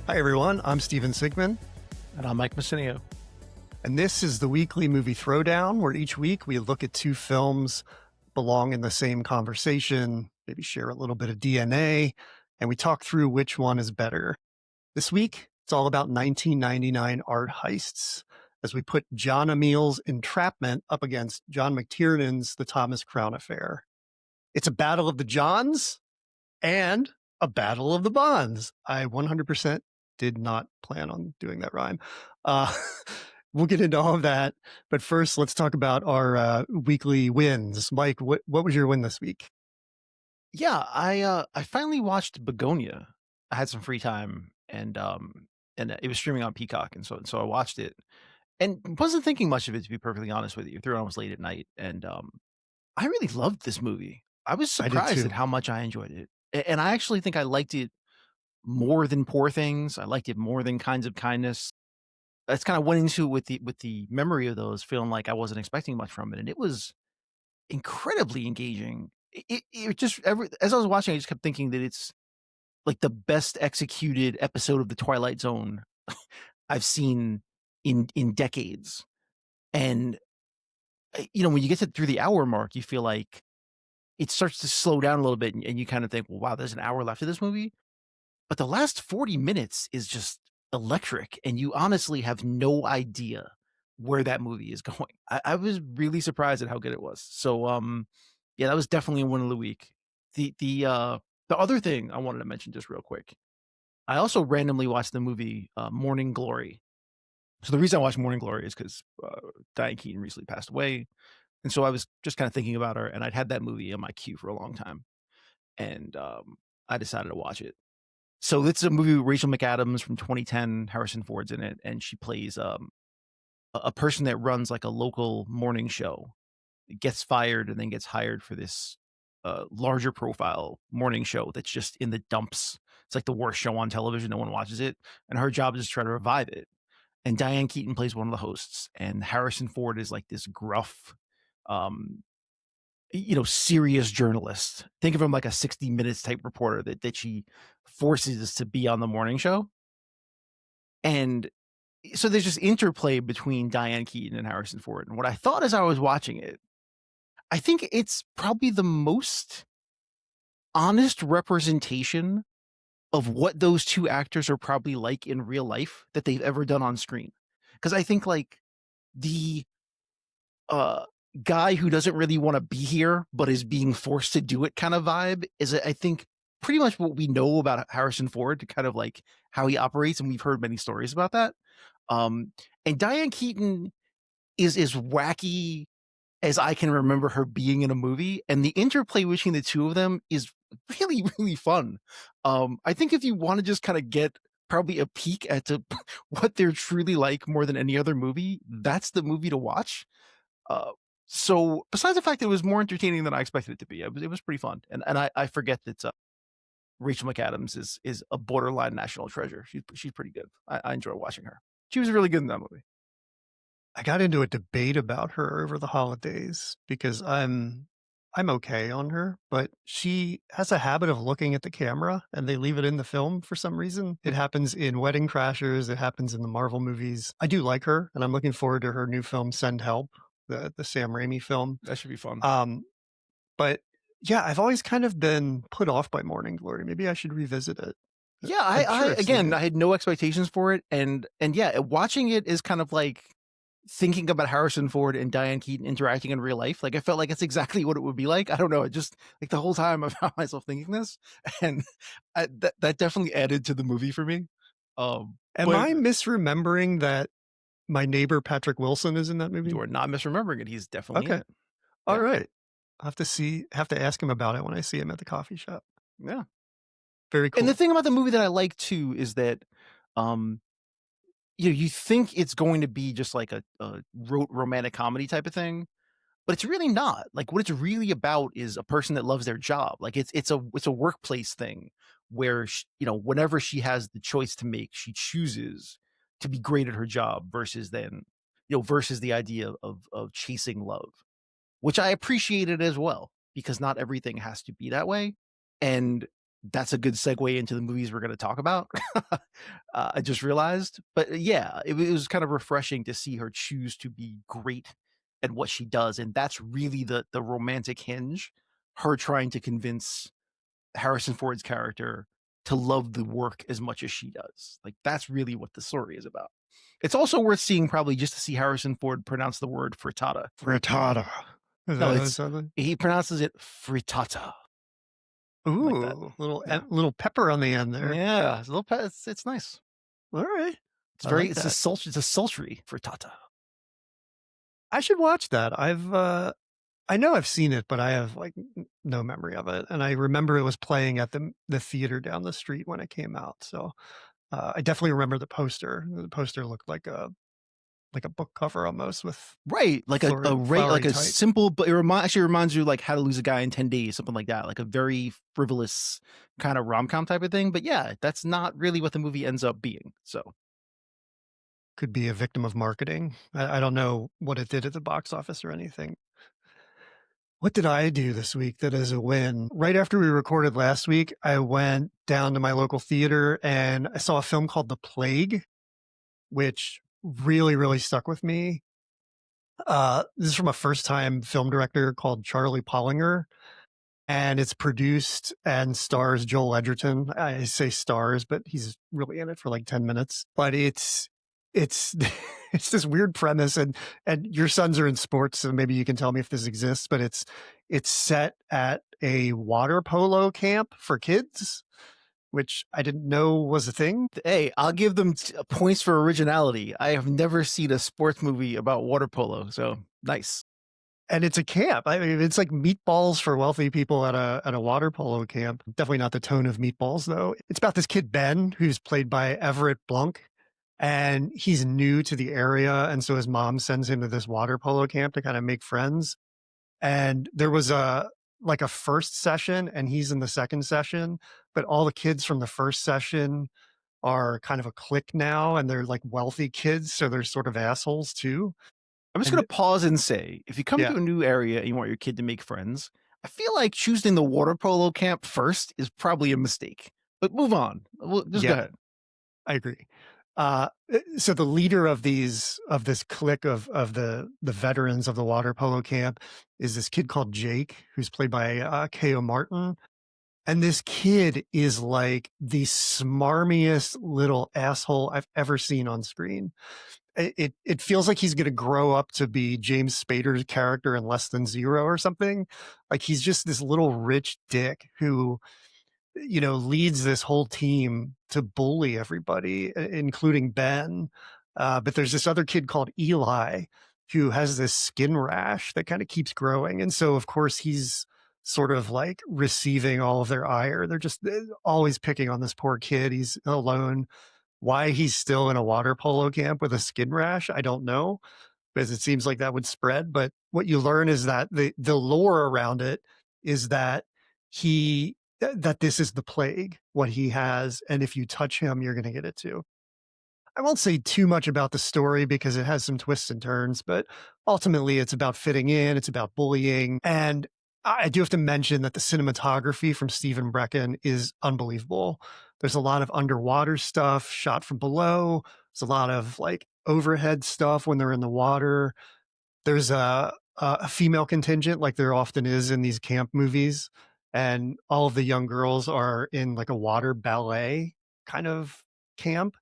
Hi, everyone. I'm Steven Sigman. And I'm Mike Messinio. And this is the weekly movie throwdown, where each week we look at two films belong in the same conversation, maybe share a little bit of DNA, and we talk through which one is better. This week, it's all about 1999 art heists, as we put John Amiel's Entrapment up against John McTiernan's The Thomas Crown Affair. It's a battle of the Johns and a battle of the Bonds. I 100% did not plan on doing that rhyme. We'll get into all of that. But first, let's talk about our weekly wins. Mike, what was your win this week? Yeah, I finally watched Begonia. I had some free time, and it was streaming on Peacock, and so I watched it, and wasn't thinking much of it, to be perfectly honest with you. Through it almost late at night, and I really loved this movie. I was I did surprised too. at how much I enjoyed it, and I actually think I liked it more than Poor Things. I liked it more than Kinds of Kindness. I just kind of went into it with the memory of those, feeling like I wasn't expecting much from it, and it was incredibly engaging. It just as I was watching, I just kept thinking that it's like the best executed episode of The Twilight Zone I've seen in decades. And when you get through the hour mark, you feel like it starts to slow down a little bit, and you kind of think, well, wow, there's an hour left of this movie. But the last 40 minutes is just electric, and you honestly have no idea where that movie is going. I was really surprised at how good it was. So, yeah, that was definitely a win of the week. The other thing I wanted to mention just real quick, I also randomly watched the movie Morning Glory. So the reason I watched Morning Glory is because Diane Keaton recently passed away, and so I was just kind of thinking about her, and I'd had that movie in my queue for a long time, and I decided to watch it. So it's a movie with Rachel McAdams from 2010. Harrison Ford's in it, and she plays a person that runs like a local morning show. It gets fired and then gets hired for this larger profile morning show that's just in the dumps. It's like the worst show on television. No one watches it. And her job is to try to revive it. And Diane Keaton plays one of the hosts. And Harrison Ford is like this gruff, serious journalist. Think of him like a 60 Minutes type reporter that she forces to be on the morning show. And so there's this interplay between Diane Keaton and Harrison Ford. And what I thought as I was watching it, I think it's probably the most honest representation of what those two actors are probably like in real life that they've ever done on screen. Because I think like the guy who doesn't really want to be here but is being forced to do it kind of vibe is, I think, pretty much what we know about Harrison Ford, to kind of like how he operates, and we've heard many stories about that. And Diane Keaton is as wacky as I can remember her being in a movie, and the interplay between the two of them is really, really fun. I think if you want to just kind of get probably a peek at what they're truly like more than any other movie, that's the movie to watch. So besides the fact that it was more entertaining than I expected it to be, it was pretty fun. And I forget that Rachel McAdams is a borderline national treasure. She's pretty good. I enjoy watching her. She was really good in that movie. I got into a debate about her over the holidays because I'm okay on her, but she has a habit of looking at the camera and they leave it in the film for some reason. It happens in Wedding Crashers. It happens in the Marvel movies. I do like her, and I'm looking forward to her new film, Send Help, the Sam Raimi film. That should be fun. But yeah, I've always kind of been put off by Morning Glory. Maybe I should revisit it. Yeah, I had no expectations for it, and yeah, watching it is kind of like thinking about Harrison Ford and Diane Keaton interacting in real life. Like, I felt like it's exactly what it would be like. I don't know. It just like the whole time I found myself thinking this, and that definitely added to the movie for me. Am I misremembering that My Neighbor Patrick Wilson is in that movie? You are not misremembering it. He's definitely in it. All right. I'll have to ask him about it when I see him at the coffee shop. Yeah. Very cool. And the thing about the movie that I like too is that, you think it's going to be just like a rote romantic comedy type of thing, but it's really not. Like, what it's really about is a person that loves their job. Like, it's a workplace thing where whenever she has the choice to make, she chooses to be great at her job versus the idea of chasing love, which I appreciated as well, because not everything has to be that way. And that's a good segue into the movies we're going to talk about. I just realized, but yeah, it was kind of refreshing to see her choose to be great at what she does, and that's really the romantic hinge. Her trying to convince Harrison Ford's character to love the work as much as she does. Like that's really what the story is about. It's also worth seeing probably just to see Harrison Ford pronounce the word frittata. Frittata. Is No, that it's something? he pronounces it frittata like that. Ooh, little Yeah. little pepper on the end there. Yeah, it's a little it's nice. All right. It's I very like that. it's a sultry frittata. I should watch that. I know I've seen it, but I have like no memory of it. And I remember it was playing at the theater down the street when it came out. So I definitely remember the poster. The poster looked like a book cover almost with Right, like like flowery a type. simple, but actually reminds you like How to Lose a Guy in 10 Days, something like that, like a very frivolous kind of rom-com type of thing. But yeah, that's not really what the movie ends up being. So Could be a victim of marketing. I don't know what it did at the box office or anything. What did I do this week that is a win? Right after we recorded last week, I went down to my local theater and I saw a film called The Plague, which really, really stuck with me. This is from a first time film director called Charlie Pollinger, and it's produced and stars Joel Edgerton. I say stars, but he's really in it for like 10 minutes. But it's it's this weird premise, and your sons are in sports, so maybe you can tell me if this exists, but it's set at a water polo camp for kids, which I didn't know was a thing. hey, I'll give them points for originality. I have never seen a sports movie about water polo, so nice. And it's a camp. I mean, it's like meatballs for wealthy people at a water polo camp. Definitely not the tone of meatballs, though. It's about this kid Ben, who's played by Everett Blunk, and he's new to the area, and so his mom sends him to this water polo camp to kind of make friends. And there was a first session, and he's in the second session, but all the kids from the first session are kind of a clique now, and they're like wealthy kids, so they're sort of assholes too. I'm just going And to pause and say, if you come yeah, to a new area and you want your kid to make friends, I feel like choosing the water polo camp first is probably a mistake. But move on. Just go yeah, ahead. I agree. So the leader of this clique of the veterans of the water polo camp is this kid called Jake, who's played by K.O. Martin. And this kid is like the smarmiest little asshole I've ever seen on screen. It feels like he's going to grow up to be James Spader's character in Less Than Zero or something. Like he's just this little rich dick who leads this whole team to bully everybody, including Ben. But there's this other kid called Eli who has this skin rash that kind of keeps growing. And so, of course, he's sort of like receiving all of their ire. They're just always picking on this poor kid. He's alone. Why he's still in a water polo camp with a skin rash, I don't know, because it seems like that would spread. But what you learn is that the lore around it is that that this is the plague, what he has, and if you touch him, you're going to get it too. I won't say too much about the story because it has some twists and turns, but ultimately it's about fitting in, it's about bullying. And I do have to mention that the cinematography from Stephen Brecken is unbelievable. There's a lot of underwater stuff shot from below. There's a lot of like overhead stuff when they're in the water. There's a female contingent like there often is in these camp movies, and all of the young girls are in like a water ballet kind of camp.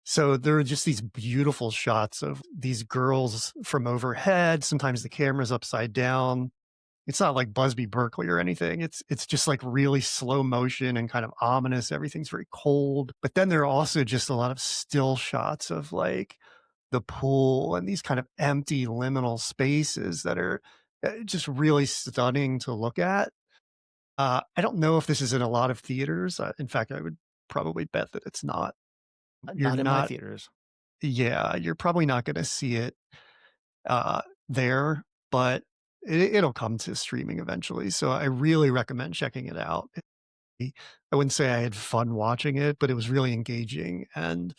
So there are just these beautiful shots of these girls from overhead. Sometimes the camera's upside down. It's not like Busby Berkeley or anything. It's just like really slow motion and kind of ominous. Everything's very cold. But then there are also just a lot of still shots of like the pool and these kind of empty liminal spaces that are just really stunning to look at. I don't know if this is in a lot of theaters. In fact, I would probably bet that it's not. You're Not in my not, theaters. yeah, you're probably not going to see it there, but it'll come to streaming eventually. So I really recommend checking it out. I wouldn't say I had fun watching it, but it was really engaging, and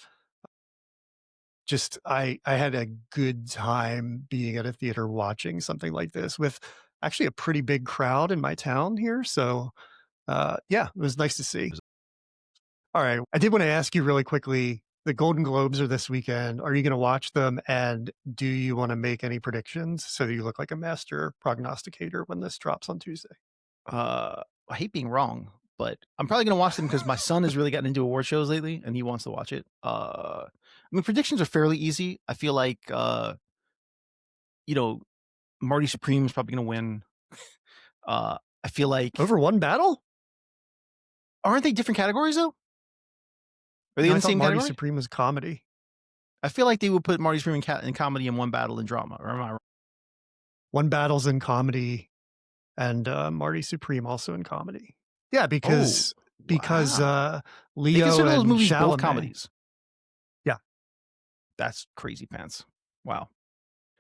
just I had a good time being at a theater watching something like this with actually a pretty big crowd in my town here. So Yeah, it was nice to see. All right. I did want to ask you really quickly, the Golden Globes are this weekend. Are you going to watch them? And do you want to make any predictions so that you look like a master prognosticator when this drops on Tuesday? I hate being wrong, but I'm probably gonna watch them because my son has really gotten into award shows lately, and he wants to watch it. I mean, predictions are fairly easy. I feel like, you know, Marty Supreme is probably gonna win. I feel like Over one battle? aren't they different categories though? Are they No, in I the thought same Marty category? Supreme was comedy. I feel like they would put Marty Supreme in comedy and one battle in drama. Or am I wrong? One battle's in comedy, and Marty Supreme also in comedy. Yeah, Oh, because wow. They Leo consider those and movies both Chalamet. comedies. Yeah, That's crazy pants. Wow.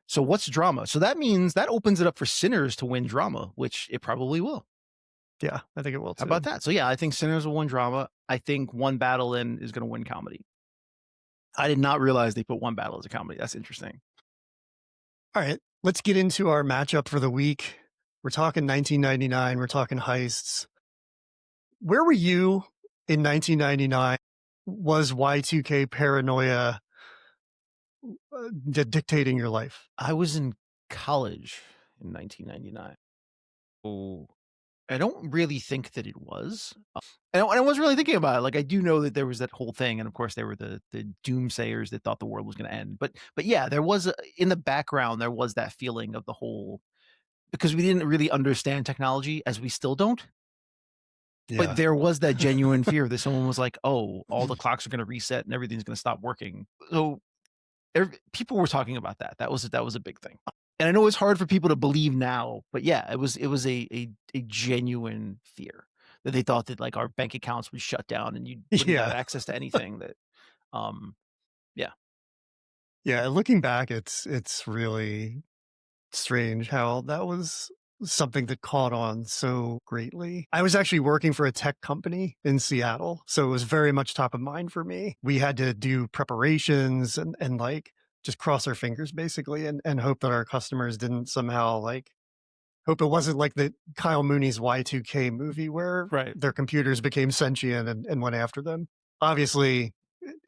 So what's drama? So that means that opens it up for Sinners to win drama, which it probably will. yeah, I think it will How about too. that? So yeah, I think Sinners will win drama. I think One Battle In is going to win comedy. I did not realize they put One Battle as a comedy. That's interesting. All right, let's get into our matchup for the week. We're talking 1999. We're talking heists. Where were you in 1999? Was Y2K paranoia dictating your life? I was in college in 1999. Oh, I don't really think that it was. And I wasn't really thinking about it. Like I do know that there was that whole thing, and of course there were the doomsayers that thought the world was going to end. But yeah, there was in the background there was that feeling of the whole because we didn't really understand technology as we still don't. But Yeah. there was that genuine fear that someone was like, "Oh, all the clocks are going to reset and everything's going to stop working." So people were talking about that. That was a big thing. And I know it's hard for people to believe now, but yeah, it was a genuine fear that they thought that like our bank accounts would shut down and you wouldn't have Yeah. access to anything that um yeah. Yeah. Looking back, it's really strange how that was something that caught on so greatly. I was actually working for a tech company in Seattle, so it was very much top of mind for me. We had to do preparations and like just cross our fingers basically and hope that our customers didn't somehow like hope it wasn't like the Kyle Mooney's Y2K movie where Right. their computers became sentient and went after them. Obviously,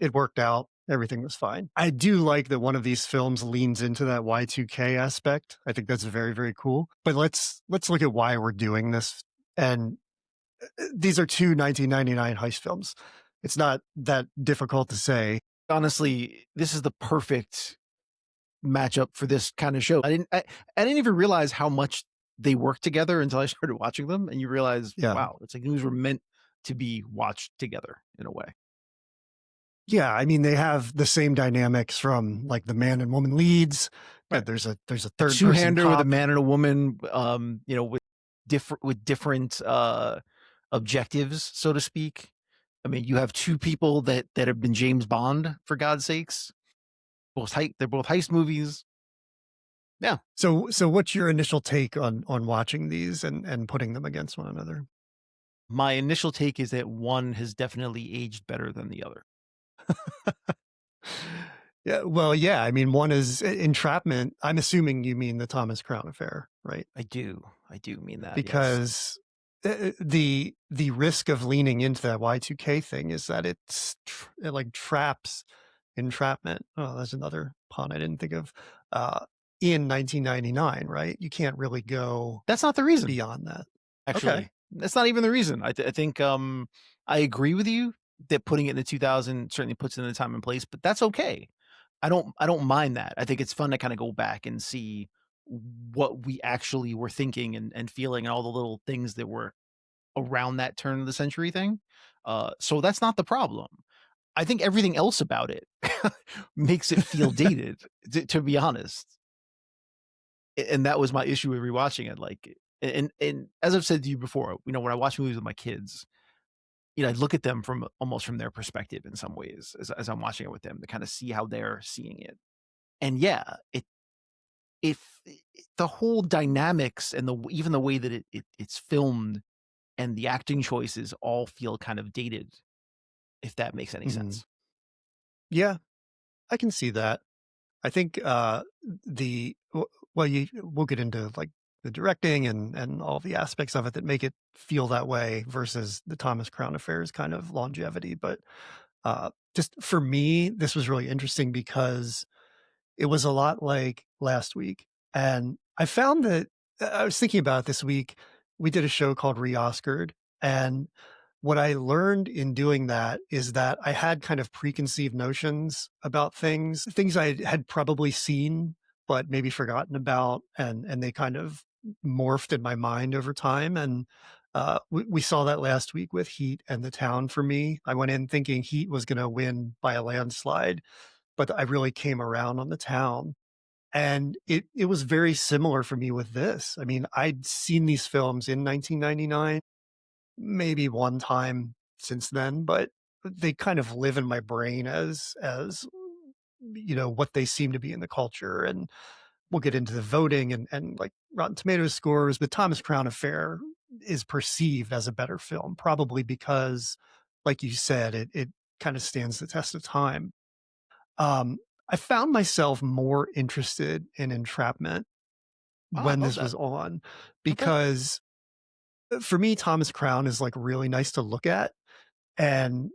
it worked out. Everything was fine. I do like that one of these films leans into that Y2K aspect. I think that's very, very cool. But let's look at why we're doing this. And these are two 1999 heist films. It's not that difficult to say. Honestly, this is the perfect matchup for this kind of show. I didn't even realize how much they work together until I started watching them and you realize, Yeah. wow, it's like these were meant to be watched together in a way. Yeah, I mean they have the same dynamics from like the man and woman leads. Right. There's a A third person two-hander with a cop. man and a woman, with different objectives, so to speak. I mean, you have two people that have been James Bond for God's sakes. They're both heist movies. Yeah. So what's your initial take on watching these and putting them against one another? My initial take is that one has definitely aged better than the other. Yeah, well, yeah. I mean, one is Entrapment. I'm assuming you mean the Thomas Crown Affair, right? I do. I do mean that, yes. Because the risk of leaning into that Y2K thing is that it like traps entrapment. Oh, that's another pun I didn't think of. In 1999, right? You can't really go That's not the reason, beyond that. Okay. actually. That's not even the reason. I think I agree with you that putting it in the 2000 certainly puts it in the time and place, but that's okay. I don't mind that. I think it's fun to kind of go back and see what we actually were thinking and feeling and all the little things that were around that turn of the century thing. So that's not the problem. I think everything else about it makes it feel dated, to be honest. And that was my issue with rewatching it. Like, and as I've said to you before, when I watch movies with my kids, I look at them from almost from their perspective in some ways as I'm watching it with them to kind of see how they're seeing it. And yeah, if the whole dynamics and even the way that it's filmed and the acting choices all feel kind of dated, if that makes any Mhm. sense. Yeah, I can see that. I think the w- well, we'll get into like the directing and all the aspects of it that make it feel that way versus the Thomas Crown Affair's kind of longevity. But just for me, this was really interesting because it was a lot like last week. And I found that I was thinking about it this week. We did a show called Re-Oscared, and what I learned in doing that is that I had kind of preconceived notions about things I had probably seen, but maybe forgotten about. And they kind of morphed in my mind over time. And we saw that last week with Heat and The Town for me. I went in thinking Heat was going to win by a landslide, but I really came around on The Town. And it was very similar for me with this. I mean, I'd seen these films in 1999, maybe one time since then, but they kind of live in my brain as what they seem to be in the culture. And we'll get into the voting and like Rotten Tomatoes scores, but Thomas Crown Affair is perceived as a better film, probably because, like you said, it kind of stands the test of time. Um, I found myself more interested in Entrapment Oh, I when love this that. was on Okay. because for me, Thomas Crown is like really nice to look at. And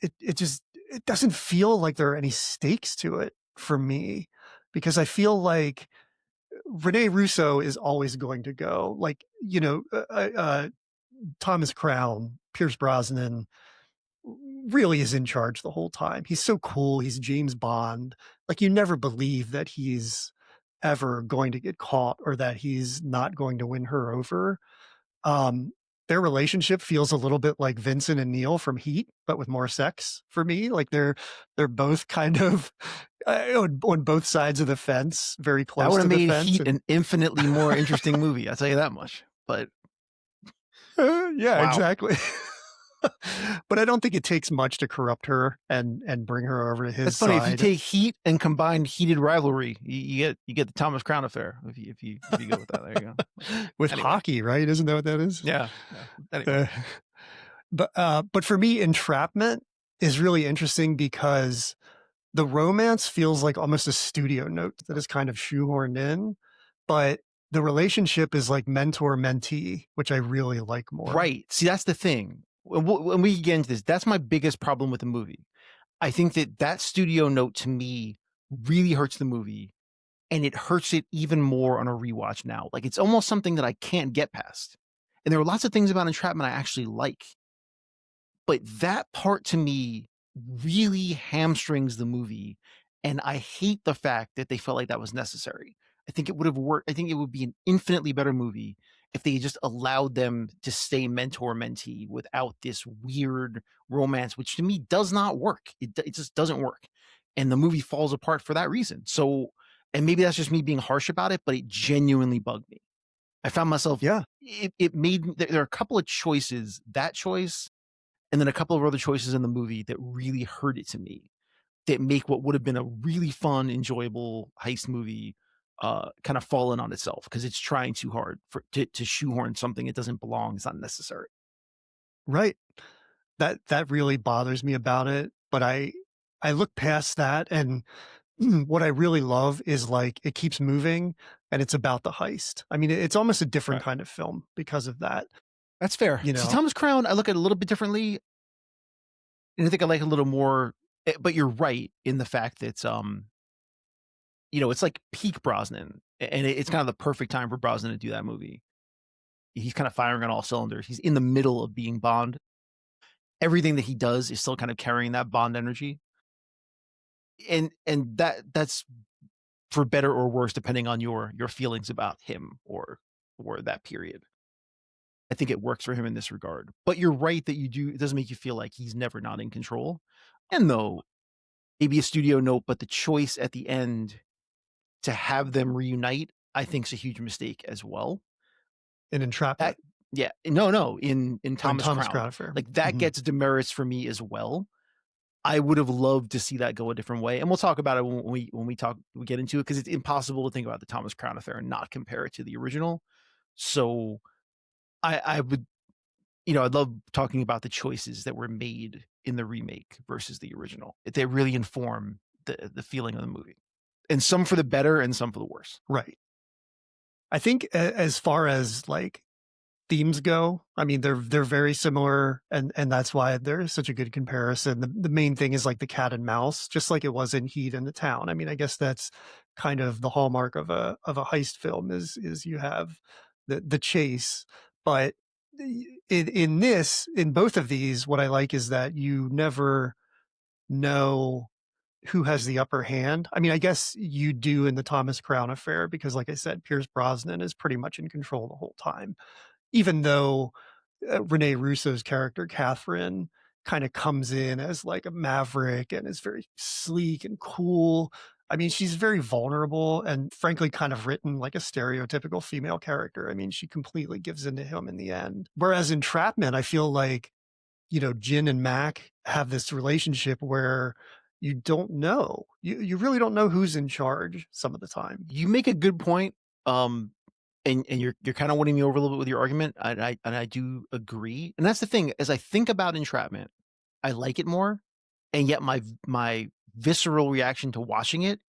it just it doesn't feel like there are any stakes to it for me because I feel like Rene Russo is always going to go. Like, Thomas Crown, Pierce Brosnan really is in charge the whole time. He's so cool. He's James Bond. Like, you never believe that he's ever going to get caught or that he's not going to win her over. um, their relationship feels a little bit like Vincent and Neil from Heat, but with more sex for me. Like they're both kind of on both sides of the fence, very That close would to have the made fence. Heat And an infinitely more interesting movie. I'll tell you that much. But yeah, wow. exactly. But I don't think it takes much to corrupt her and bring her over to his That's funny. If you side. take Heat and combine Heated Rivalry, you get the Thomas Crown Affair. If you go with that, there you go. With Anyway, hockey, right? Isn't that what that is? yeah, yeah. Anyway, Uh, but for me, Entrapment is really interesting because the romance feels like almost a studio note that is kind of shoehorned in, but the relationship is like mentor mentee, which I really like more. right. See, that's the thing. When we get into this, that's my biggest problem with the movie. I think that studio note to me really hurts the movie, and it hurts it even more on a rewatch now. Like it's almost something that I can't get past. And there are lots of things about Entrapment I actually like, but that part to me really hamstrings the movie, and I hate the fact that they felt like that was necessary. I think it would have worked. I think it would be an infinitely better movie if they just allowed them to stay mentor mentee without this weird romance, which to me does not work. It just doesn't work, and the movie falls apart for that reason. So, and maybe that's just me being harsh about it, but it genuinely bugged me. I found myself. Yeah. It made there are a couple of choices. That choice and then a couple of other choices in the movie that really hurt it to me, that make what would have been a really fun, enjoyable heist movie kind of fall in on itself because it's trying too hard to shoehorn something it doesn't belong. It's not necessary. Right. That really bothers me about it. But I look past that and what I really love is like it keeps moving and it's about the heist. I mean, it's almost a different Right. kind of film because of that, That's fair. you See, know? Thomas Crown, I look at it a little bit differently, and I think I like a little more. But you're right in the fact that it's like peak Brosnan, and it's kind of the perfect time for Brosnan to do that movie. He's kind of firing on all cylinders. He's in the middle of being Bond. Everything that he does is still kind of carrying that Bond energy, and that's for better or worse depending on your feelings about him or that period. I think it works for him in this regard. But you're right that it doesn't make you feel like he's never not in control. And though maybe a studio note, but the choice at the end to have them reunite, I think is a huge mistake as well. In That Entrapment yeah, no, in or in Thomas Thomas Crown. Crown Affair. Like that Mhm. gets demerits for me as well. I would have loved to see that go a different way, and we'll talk about it when we get into it because it's impossible to think about the Thomas Crown Affair and not compare it to the original. So I would, I'd love talking about the choices that were made in the remake versus the original. They really inform the feeling of the movie, and some for the better and some for the worse. Right. I think as far as like themes go, I mean, they're very similar, and that's why there's such a good comparison. The main thing is like the cat and mouse, just like it was in Heat and the Town. I mean, I guess that's kind of the hallmark of a heist film is you have the chase, but in both of these, what I like is that you never know who has the upper hand. I mean, I guess you do in the Thomas Crown Affair because, like I said, Pierce Brosnan is pretty much in control the whole time, even though Rene Russo's character, Catherine, kind of comes in as like a maverick and is very sleek and cool. I mean, she's very vulnerable and frankly kind of written like a stereotypical female character. I mean, she completely gives in to him in the end. Whereas in Entrapment, I feel like, Jin and Mac have this relationship where you don't know. You really don't know who's in charge some of the time. You make a good point. And you're kind of winning me over a little bit with your argument. And I do agree. And that's the thing, as I think about Entrapment, I like it more, and yet my visceral reaction to watching it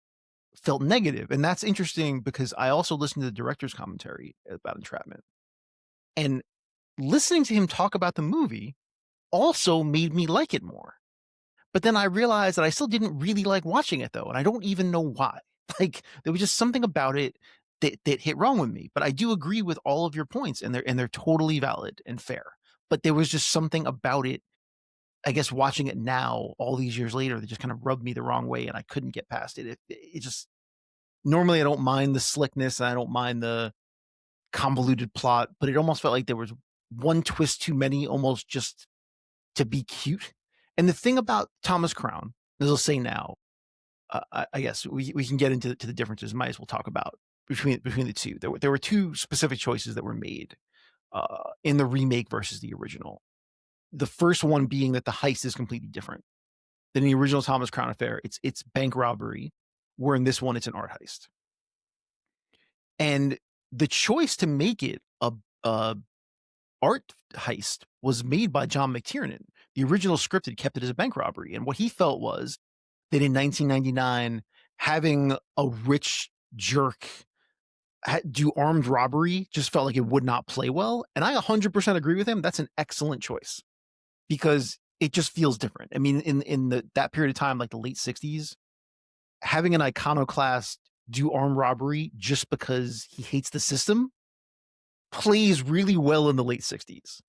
felt negative. And that's interesting because I also listened to the director's commentary about Entrapment. And listening to him talk about the movie also made me like it more. But then I realized that I still didn't really like watching it though, and I don't even know why. Like there was just something about it that hit wrong with me. But I do agree with all of your points, and they're totally valid and fair. But there was just something about it, I guess, watching it now, all these years later, that just kind of rubbed me the wrong way, and I couldn't get past it. It just normally I don't mind the slickness and I don't mind the convoluted plot, but it almost felt like there was one twist too many, almost just to be cute. And the thing about Thomas Crown, as I'll say now, I guess we can get into the differences. Might as well talk about between the two. There were two specific choices that were made in the remake versus the original. The first one being that the heist is completely different than the original Thomas Crown Affair. It's bank robbery, where in this one it's an art heist. And the choice to make it a art heist was made by John McTiernan. The original script had kept it as a bank robbery, and what he felt was that in 1999, having a rich jerk do armed robbery just felt like it would not play well. And I 100% agree with him. That's an excellent choice because it just feels different. I mean, in that period of time, like the late 60s, having an iconoclast do armed robbery just because he hates the system plays really well in the late 60s.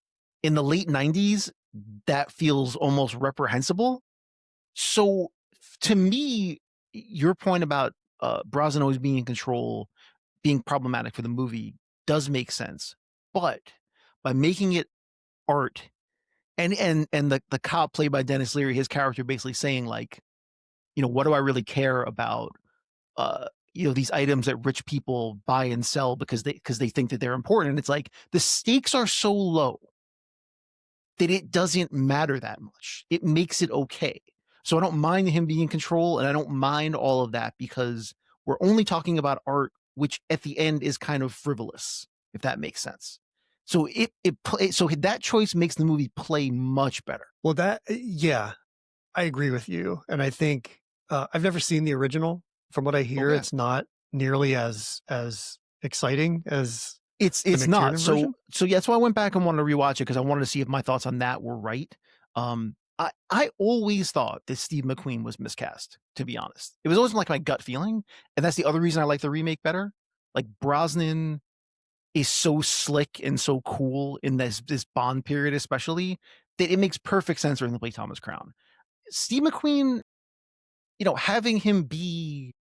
In the late 90s, that feels almost reprehensible. So to me, your point about Brosnan always being in control, being problematic for the movie does make sense. But by making it art, and the cop played by Dennis Leary, his character basically saying like, what do I really care about these items that rich people buy and sell because they think that they're important. And it's like the stakes are so low that it doesn't matter that much. It makes it okay. So I don't mind him being in control, and I don't mind all of that because we're only talking about art, which at the end is kind of frivolous, if that makes sense. So so that choice makes the movie play much better. Well, yeah, I agree with you, and I think I've never seen the original. From what I hear, Okay. it's not nearly as exciting as it's not. Version. So yeah, that's why I went back and wanted to rewatch it because I wanted to see if my thoughts on that were right. I always thought that Steve McQueen was miscast, to be honest. It was always like my gut feeling, and that's the other reason I like the remake better. Like Brosnan is so slick and so cool in this Bond period, especially, that it makes perfect sense for him to play Thomas Crown. Steve McQueen, having him be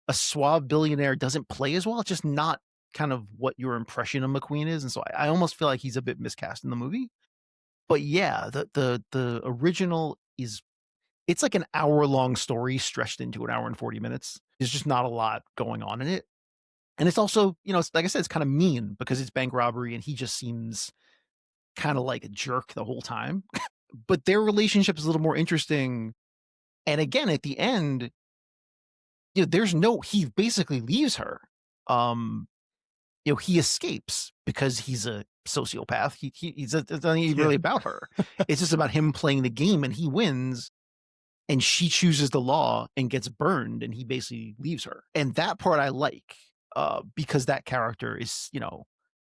a suave billionaire doesn't play as well. It's just not kind of what your impression of McQueen is. And so I almost feel like he's a bit miscast in the movie. But yeah, the original it's like an hour-long story stretched into an hour and 40 minutes. There's just not a lot going on in it. And it's also, it's, like I said, it's kind of mean because it's bank robbery and he just seems kind of like a jerk the whole time. But their relationship is a little more interesting. And again, at the end, he basically leaves her. He escapes because he's a sociopath. It's not even really about her. It's just about him playing the game, and he wins, and she chooses the law and gets burned, and he basically leaves her. And that part I like. because that character is,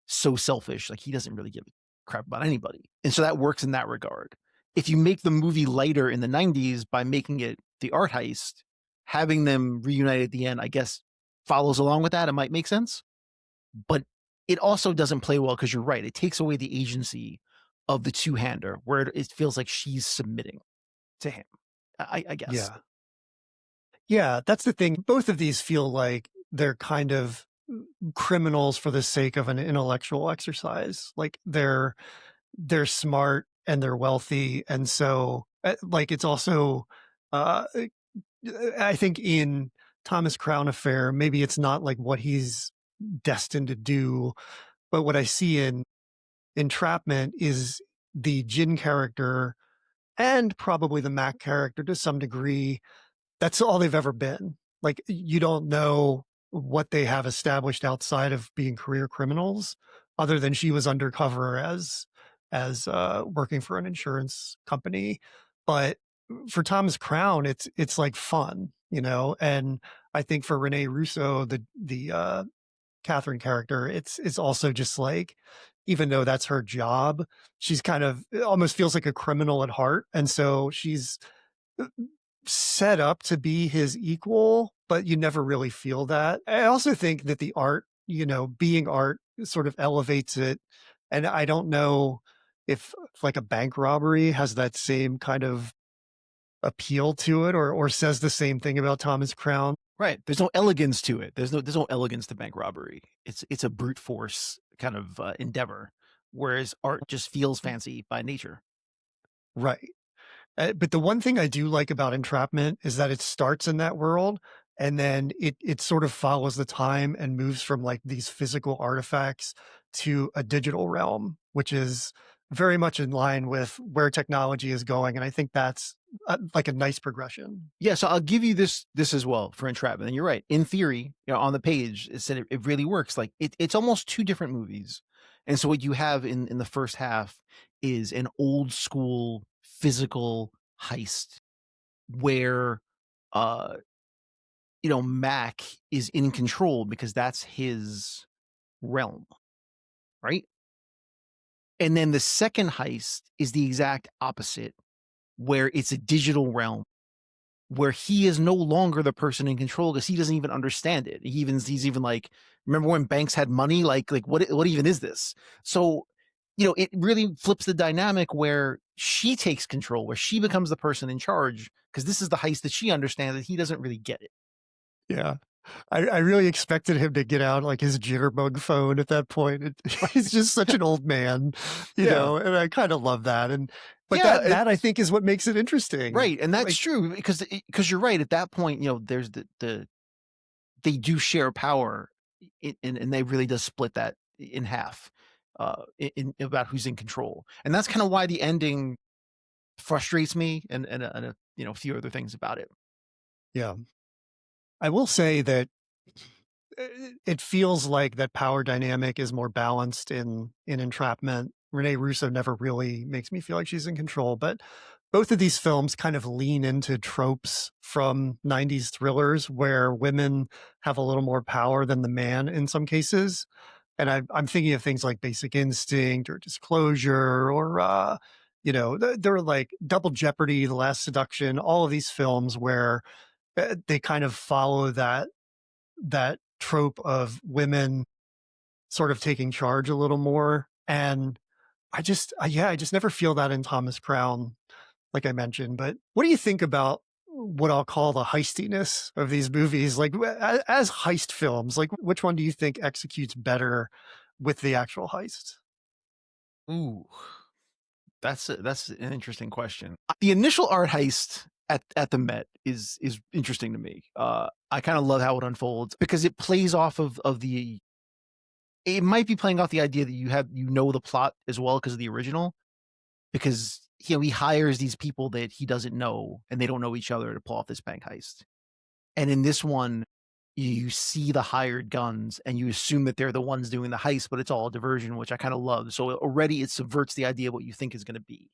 so selfish, like, he doesn't really give a crap about anybody, and so that works in that regard. If you make the movie lighter in the '90s by making it the art heist, having them reunite at the end, I guess, follows along with that, it might make sense, but it also doesn't play well because 'cause you're right, it takes away the agency of the two-hander where it feels like she's submitting to him, I guess. Yeah. Yeah, that's the thing. Both of these feel like they're kind of criminals for the sake of an intellectual exercise. Like they're smart and they're wealthy, and so like it's also I think in Thomas Crown Affair, maybe it's not like what he's destined to do, but what I see in Entrapment is the Jin character and probably the Mac character to some degree. That's all they've ever been. Like, you don't know what they have established outside of being career criminals, other than she was undercover as working for an insurance company. But for Thomas Crown, it's like fun, you know. And I think for Rene Russo, the Catherine character, it's also just like, even though that's her job, she's kind of it almost feels like a criminal at heart, and so she's set up to be his equal, but you never really feel that. I also think that the art, being art sort of elevates it. And I don't know if like a bank robbery has that same kind of appeal to it or says the same thing about Thomas Crown. Right, there's no elegance to it. There's no elegance to bank robbery. It's a brute force kind of, endeavor, whereas art just feels fancy by nature. Right. But the one thing I do like about Entrapment is that it starts in that world and then it sort of follows the time and moves from like these physical artifacts to a digital realm, which is very much in line with where technology is going. And I think that's like a nice progression. Yeah, so I'll give you this as well for Entrapment, and you're right. In theory, on the page, it said it really works. Like it's almost two different movies, and so what you have in the first half is an old school physical heist where, uh, Mac is in control because that's his realm, right? And then the second heist is the exact opposite, where it's a digital realm where he is no longer the person in control because he doesn't even understand it. He's even like, remember when banks had money? Like what even is this? So, it really flips the dynamic where she takes control, where she becomes the person in charge because this is the heist that she understands that he doesn't really get it. Yeah. I really expected him to get out like his jitterbug phone at that point. He's just such an old man, Yeah. and I kind of love that. But Yeah, that I think is what makes it interesting. right, and that's Like, true because you're right. At that point, there's the they do share power, and they really does split that in half, in about who's in control, and that's kind of why the ending frustrates me, and a few other things about it. yeah, I will say that it feels like that power dynamic is more balanced in Entrapment. Rene Russo never really makes me feel like she's in control, but both of these films kind of lean into tropes from 90s thrillers where women have a little more power than the man in some cases. And I'm thinking of things like Basic Instinct or Disclosure or, there are like Double Jeopardy, The Last Seduction, all of these films where they kind of follow that trope of women sort of taking charge a little more. And I just never feel that in Thomas Crown, like I mentioned. But what do you think about what I'll call the heistiness of these movies? Like as heist films, like which one do you think executes better with the actual heist? Ooh, that's an interesting question. The initial art heist at the Met is interesting to me. I kind of love how it unfolds because it plays off of the. It might be playing off the idea that the plot as well because of the original, because he hires these people that he doesn't know and they don't know each other to pull off this bank heist. And in this one, you see the hired guns and you assume that they're the ones doing the heist, but it's all a diversion, which I kind of love. So already it subverts the idea of what you think is going to be,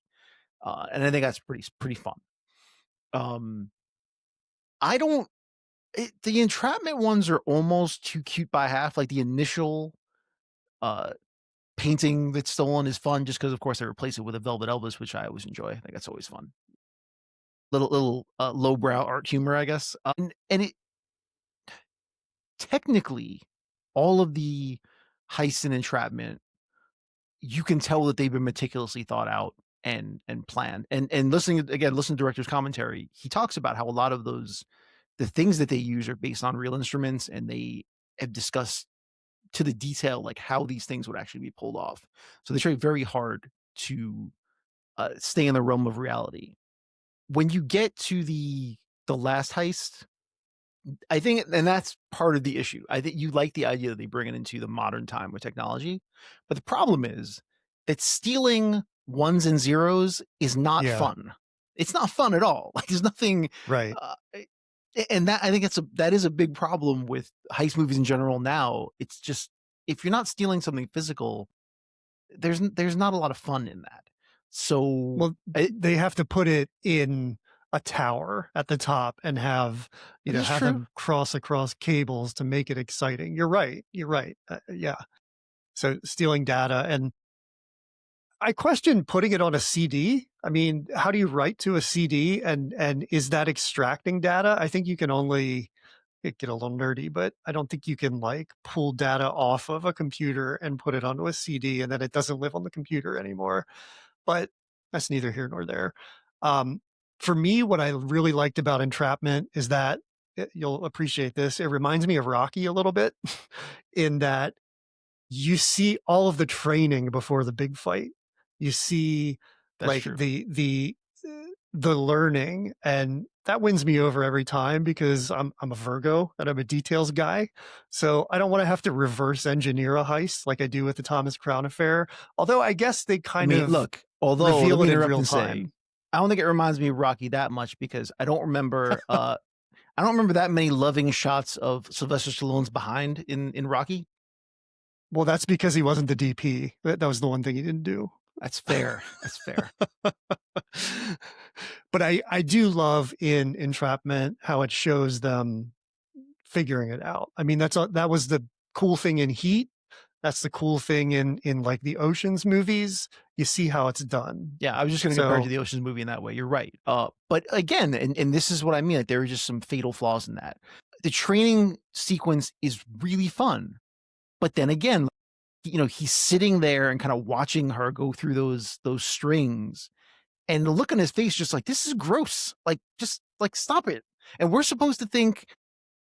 and I think that's pretty fun. Um, I don't. The entrapment ones are almost too cute by half. Like the initial uh painting that's stolen is fun just because of course they replace it with a velvet Elvis, which I always enjoy. I think that's always fun. Little lowbrow art humor, I guess. And it technically all of the heist and entrapment, you can tell that they've been meticulously thought out and planned. And listen to director's commentary, he talks about how a lot of those the things that they use are based on real instruments, and they have discussed to the detail like how these things would actually be pulled off. So they try very hard to stay in the realm of reality. When you get to the last heist, I think, and that's part of the issue. I think you like the idea that they bring it into the modern time with technology, but the problem is that stealing ones and zeros is not Yeah, fun. It's not fun at all. Like there's nothing, right. uh, and that I think that is a big problem with heist movies in general. Now it's just if you're not stealing something physical, there's not a lot of fun in that. So Well, they have to put it in a tower at the top and have, that is have true. them cross across cables to make it exciting. You're right. You're right. Yeah. So stealing data, and I question putting it on a CD. I mean, how do you write to a CD, and is that extracting data? I think you can only it get a little nerdy, but I don't think you can like pull data off of a computer and put it onto a CD and then it doesn't live on the computer anymore. But that's neither here nor there. Um, for me, what I really liked about Entrapment is that you'll appreciate this. It reminds me of Rocky a little bit in that you see all of the training before the big fight. You see That's like true. the learning, and that wins me over every time because I'm a Virgo and I'm a details guy. So I don't want to have to reverse engineer a heist like I do with the Thomas Crown Affair. Although I guess they I kind mean, of look, although let reveal me it in interrupt real and say, time. I don't think it reminds me of Rocky that much because I don't remember that many loving shots of Sylvester Stallone's behind in Rocky. Well, that's because he wasn't the DP. That was the one thing he didn't do. That's fair. That's fair. But I do love in Entrapment how it shows them figuring it out. I mean, that was the cool thing in Heat. That's the cool thing in like the Oceans movies. You see how it's done. Yeah, I was just going to compare it to So the Ocean's movie in that way. You're right. But again, and this is what I mean. Like there are just some fatal flaws in that. The training sequence is really fun, but then again, he's sitting there and kind of watching her go through those strings, and the look on his face, just like this is gross. Like just like stop it. And we're supposed to think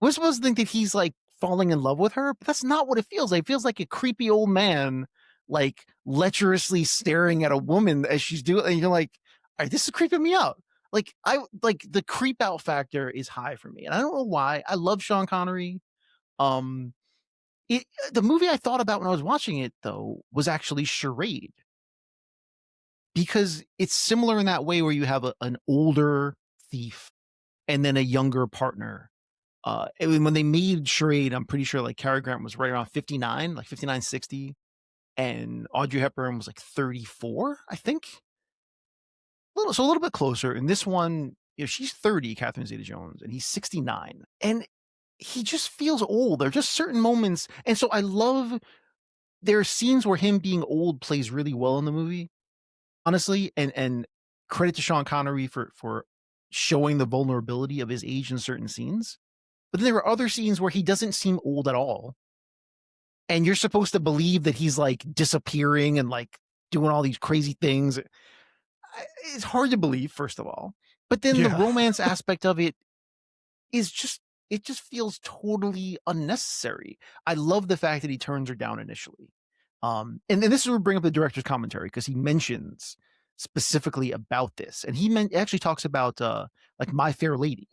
that he's like falling in love with her, but that's not what it feels like. It feels like a creepy old man, like lecherously staring at a woman as she's doing, and you're like, all right, this is creeping me out. Like I like the creep out factor is high for me, and I don't know why. I love Sean Connery. Um, the movie I thought about when I was watching it though was actually Charade because it's similar in that way where you have an older thief and then a younger partner. When they made Charade, I'm pretty sure like Cary Grant was right around 59, like 59, 60, and Audrey Hepburn was like 34, I think. So a little bit closer. And this one, she's 30, Catherine Zeta-Jones, and he's 69. And he just feels old. There are just certain moments. And so I love there are scenes where him being old plays really well in the movie, honestly. And credit to Sean Connery for showing the vulnerability of his age in certain scenes. But then there are other scenes where he doesn't seem old at all. And you're supposed to believe that he's like disappearing and like doing all these crazy things. It's hard to believe, first of all. But then the yeah, romance aspect of it is it just feels totally unnecessary. I love the fact that he turns her down initially. And then this is where we bring up the director's commentary because he mentions specifically about this. And actually talks about like My Fair Lady,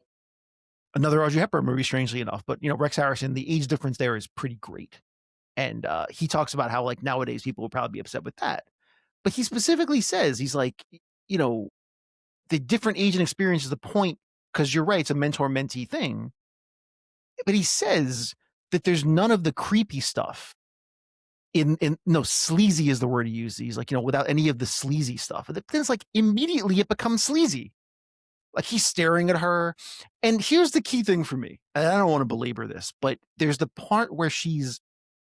another Audrey Hepburn movie, strangely enough. But Rex Harrison, the age difference there is pretty great. And he talks about how like nowadays people would probably be upset with that. But he specifically says he's like, you know, the different age and experience is the point because you're right, it's a mentor mentee thing. But he says that there's none of the creepy stuff in no sleazy is the word he uses. He's like, without any of the sleazy stuff. Then it's like immediately it becomes sleazy. Like he's staring at her. And here's the key thing for me. And I don't want to belabor this, but there's the part where she's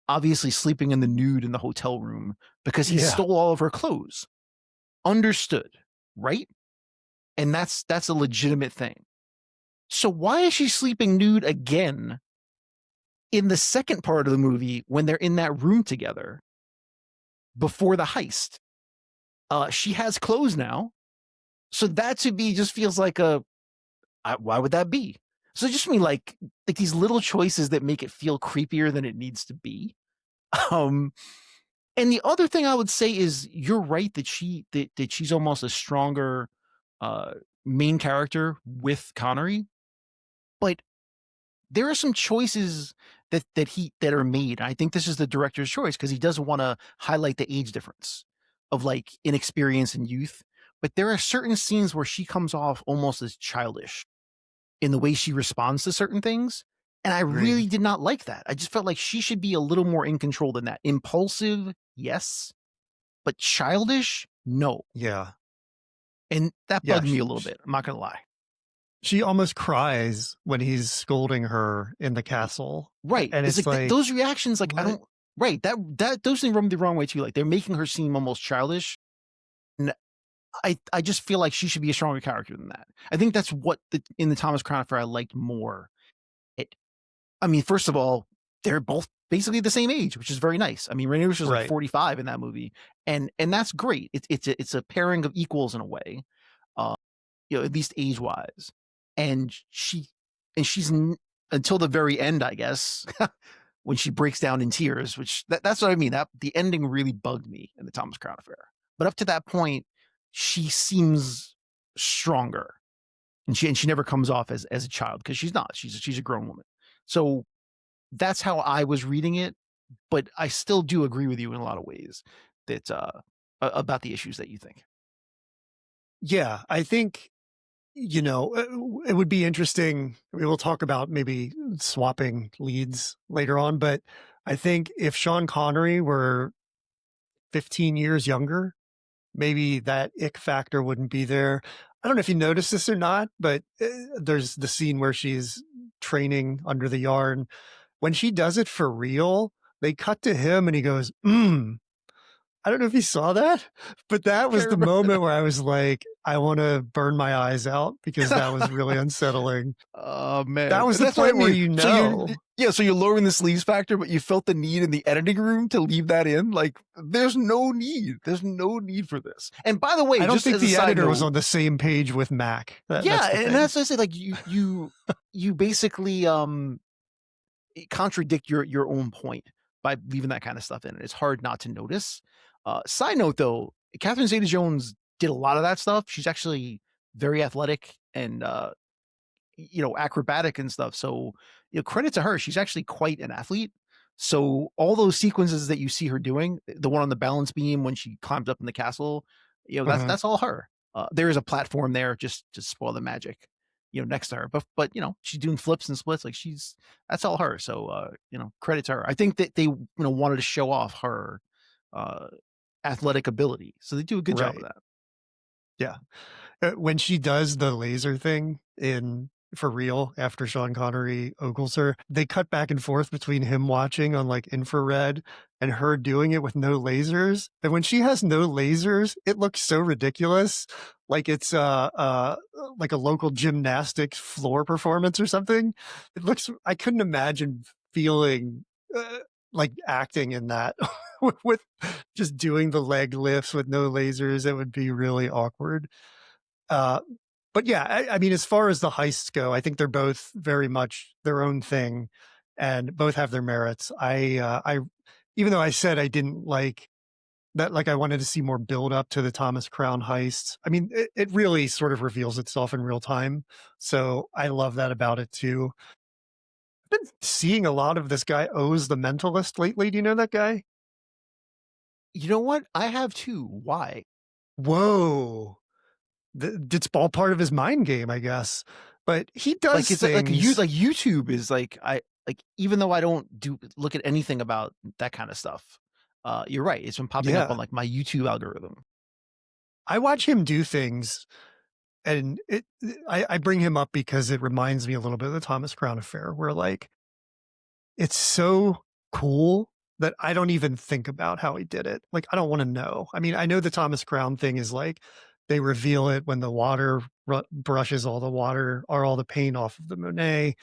obviously sleeping in the nude in the hotel room because he Yeah. stole all of her clothes. Understood, right? And that's a legitimate thing. So why is she sleeping nude again in the second part of the movie when they're in that room together before the heist? She has clothes now. So that to me just feels like why would that be? So just mean like these little choices that make it feel creepier than it needs to be. Um, and the other thing I would say is you're right that that she's almost a stronger uh, main character with Connery, but there are some choices that are made. I think this is the director's choice because he doesn't want to highlight the age difference of like inexperience and youth. But there are certain scenes where she comes off almost as childish in the way she responds to certain things. And I really Agreed. did not like that. I just felt like she should be a little more in control than that. Impulsive, yes, but childish, no. Yeah. And that Yeah. bugged me a little bit. I'm not going to lie. She almost cries when he's scolding her in the castle. Right. And It's it's like like, those reactions, like I what? don't, right. Those things rub me the wrong way too. Like they're making her seem almost childish. And I just feel like she should be a stronger character than that. I think that's what in the Thomas Crown Affair I liked more. It, I mean, first of all, they're both basically the same age, which is very nice. I mean, Rene Russo was like Right. 45 in that movie, and that's great. It's a pairing of equals in a way, uh, at least age wise. And she's until the very end, I guess, when she breaks down in tears. Which that's what I mean. That the ending really bugged me in the Thomas Crown Affair. But up to that point, she seems stronger, and she never comes off as a child because she's not. She's a grown woman. So that's how I was reading it, but I still do agree with you in a lot of ways that about the issues that you think. Yeah. I think, it would be interesting. We will talk about maybe swapping leads later on, but I think if Sean Connery were 15 years younger, maybe that ick factor wouldn't be there. I don't know if you noticed this or not, but there's the scene where she's training under the yarn. When she does it for real, they cut to him and he goes, I don't know if you saw that, but that was Can't the remember moment where I was like, I want to burn my eyes out because that was really unsettling. Oh man, That was the that's what I point where mean. So you're lowering the sleaze factor, but you felt the need in the editing room to leave that in. Like, there's no need. There's no need for this. And by the way, I don't just think as a the side editor was note, on the same page with Mac. That's yeah, the and thing. that's what I say. Like you basically contradict your own point by leaving that kind of stuff in. It's hard not to notice. Side note though, Catherine Zeta-Jones did a lot of that stuff. She's actually very athletic and acrobatic and stuff. So credit to her. She's actually quite an athlete. So all those sequences that you see her doing, the one on the balance beam when she climbs up in the castle, Mhm. that's all her. There is a platform there just to spoil the magic, next to her. But she's doing flips and splits like that's all her. So credit to her. I think that they wanted to show off her uh athletic ability. So they do a good job of Right. that. Yeah. When she does the laser thing in For Real after Sean Connery ogles her, they cut back and forth between him watching on like infrared and her doing it with no lasers. And when she has no lasers, it looks so ridiculous. Like it's like a local gymnastics floor performance or something. I couldn't imagine feeling like acting in that with just doing the leg lifts with no lasers. It would be really awkward. Uh, but yeah, I mean, as far as the heists go, I think they're both very much their own thing, and both have their merits. Even though I said I didn't like that, like I wanted to see more build up to the Thomas Crown heist. I mean, it really sort of reveals itself in real time, so I love that about it too. I've been seeing a lot of this guy Oz the Mentalist lately. Do you know that guy? You know what? I have too. Why? Whoa. It's all part of his mind game, I guess. But he Like does it's like you things. like YouTube is like I like even though I don't look at anything about that kind of stuff. You're right. It's been popping up Yeah. on like my YouTube algorithm. I watch him do things And I bring him up because it reminds me a little bit of the Thomas Crown affair, where like it's so cool that I don't even think about how he did it. Like, I don't want to know. I mean, I know the Thomas Crown thing is like they reveal it when the water brushes all the water or all the paint off of the Monet.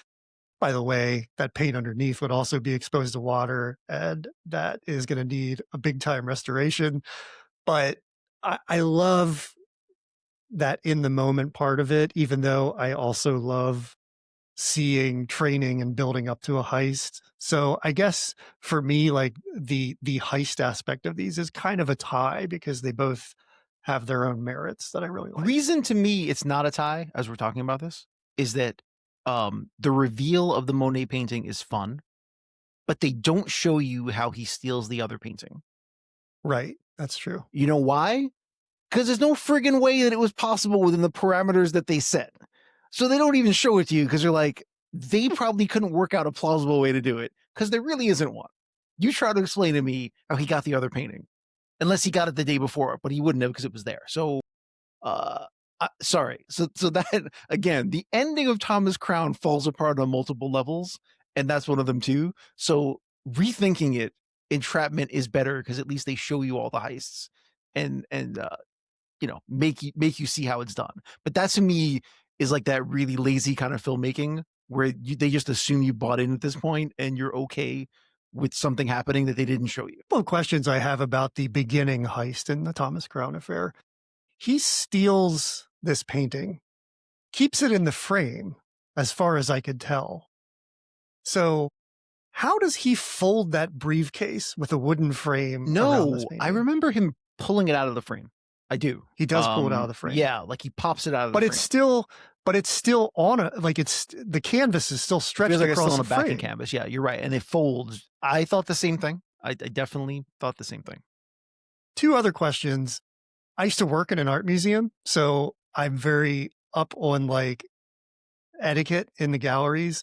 By the way, that paint underneath would also be exposed to water, and that is going to need a big time restoration. But I love that in the moment part of it, even though I also love seeing training and building up to a heist. So I guess for me, like the heist aspect of these is kind of a tie because they both have their own merits that I really like. Reason to me it's not a tie, as we're talking about this, is that the reveal of the Monet painting is fun, but they don't show you how he steals the other painting. Right. That's true. You know why? Because there's no friggin' way that it was possible within the parameters that they set. So they don't even show it to you because they're like, they probably couldn't work out a plausible way to do it because there really isn't one. You try to explain to me how he got the other painting, unless he got it the day before, but he wouldn't have because it was there. So, sorry. So that again, the ending of Thomas Crown falls apart on multiple levels, and that's one of them too. So rethinking it, Entrapment is better because at least they show you all the heists and make you see how it's done. But that to me is like that really lazy kind of filmmaking where they just assume you bought in at this point and you're okay with something happening that they didn't show you. Couple of questions I have about the beginning heist in the Thomas Crown affair. He steals this painting, keeps it in the frame, as far as I could tell. So how does he fold that briefcase with a wooden frame around this No, painting? I remember him pulling it out of the frame. I do. He does pull it out of the frame. Yeah, like he pops it out of the But frame. it's still on a, like it's, the canvas is still stretched Feels like it's across still on the a backing frame. canvas. Yeah, you're right. And it folds. I thought the same thing. I definitely thought the same thing. Two other questions. I used to work in an art museum, so I'm very up on like etiquette in the galleries.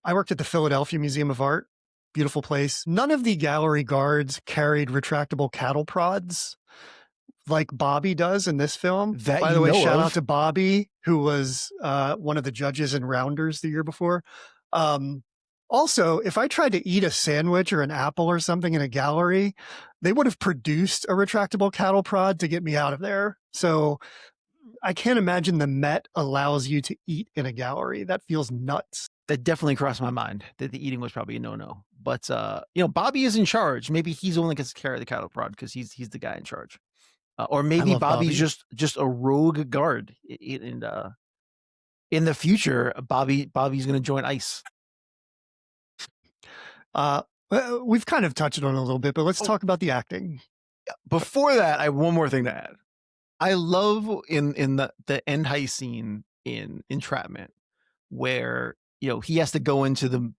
I worked at the Philadelphia Museum of Art. Beautiful place. None of the gallery guards carried retractable cattle prods like Bobby does in this film. That By you the way, know shout of. out to Bobby, who was one of the judges in Rounders the year before. Also, if I tried to eat a sandwich or an apple or something in a gallery, they would have produced a retractable cattle prod to get me out of there. So I can't imagine the Met allows you to eat in a gallery. That feels nuts. That definitely crossed my mind that the eating was probably a no-no. But Bobby is in charge. Maybe he's the one that gets to carry the cattle prod because he's the guy in charge. Or maybe Bobby's Bobby. just a rogue guard. In the future, Bobby's going to join ICE. We've kind of touched on it a little bit, but let's talk about the acting. Before that, I have one more thing to add. I love in the end heist scene in Entrapment where he has to go into the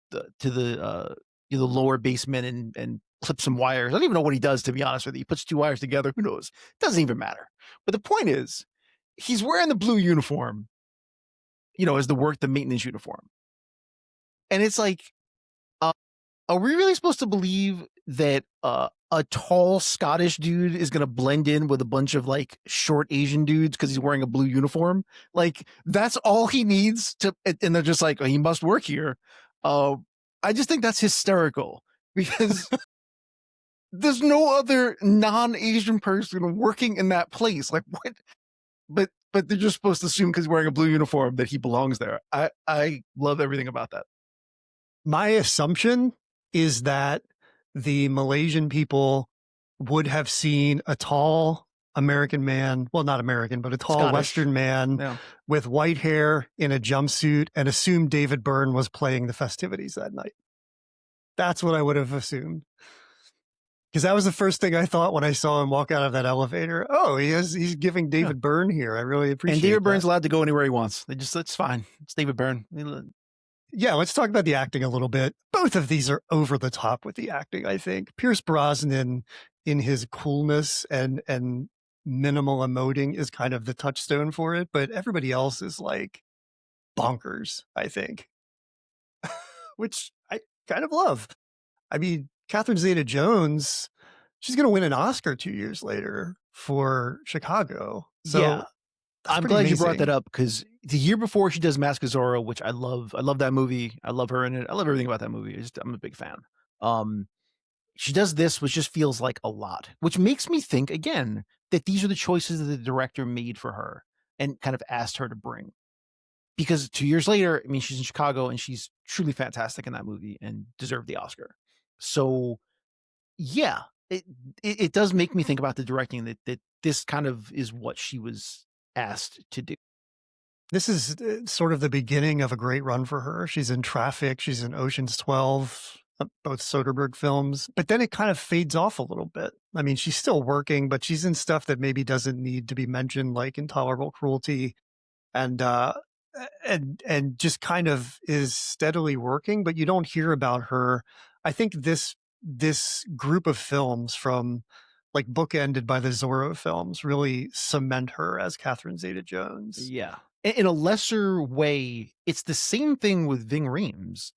lower basement and clip some wires. I don't even know what he does, to be honest with you. He puts two wires together. Who knows? It doesn't even matter. But the point is, he's wearing the blue uniform, as the maintenance uniform. And it's like, are we really supposed to believe that a tall Scottish dude is going to blend in with a bunch of like short Asian dudes because he's wearing a blue uniform? Like that's all he needs to, and they're just like, oh, he must work here. I just think that's hysterical because there's no other non-Asian person working in that place. Like what? But they're just supposed to assume because he's wearing a blue uniform that he belongs there. I love everything about that. My assumption is that the Malaysian people would have seen a tall American man, well, not American, but a tall Scottish. Western man with white hair in a jumpsuit and assumed David Byrne was playing the festivities that night. That's what I would have assumed. Because that was the first thing I thought when I saw him walk out of that elevator. Oh, he's giving David Byrne here. I really appreciate it. And David Byrne's allowed to go anywhere he wants. It's fine. It's David Byrne. Yeah, let's talk about the acting a little bit. Both of these are over the top with the acting, I think. Pierce Brosnan, in his coolness and minimal emoting, is kind of the touchstone for it, but everybody else is like bonkers, I think, which I kind of love. I mean, Catherine Zeta-Jones, she's going to win an Oscar 2 years later for Chicago. So That's I'm pretty glad you brought that amazing. up because the year before she does Mask of Zorro, which I love that movie. I love her in it. I love everything about that movie. I'm a big fan. Um, she does this, which just feels like a lot, which makes me think again that these are the choices that the director made for her and kind of asked her to bring. Because 2 years later, I mean, she's in Chicago and she's truly fantastic in that movie and deserved the Oscar. So yeah, it it does make me think about the directing that this kind of is what she was asked to do. This is sort of the beginning of a great run for her. She's in Traffic, she's in Ocean's 12, both Soderbergh films, but then it kind of fades off a little bit. I mean, she's still working, but she's in stuff that maybe doesn't need to be mentioned, like Intolerable Cruelty, and and just kind of is steadily working, but you don't hear about her. I think this group of films from like bookended by the Zorro films really cement her as Catherine Zeta-Jones. Yeah. In a lesser way, it's the same thing with Ving Rhames,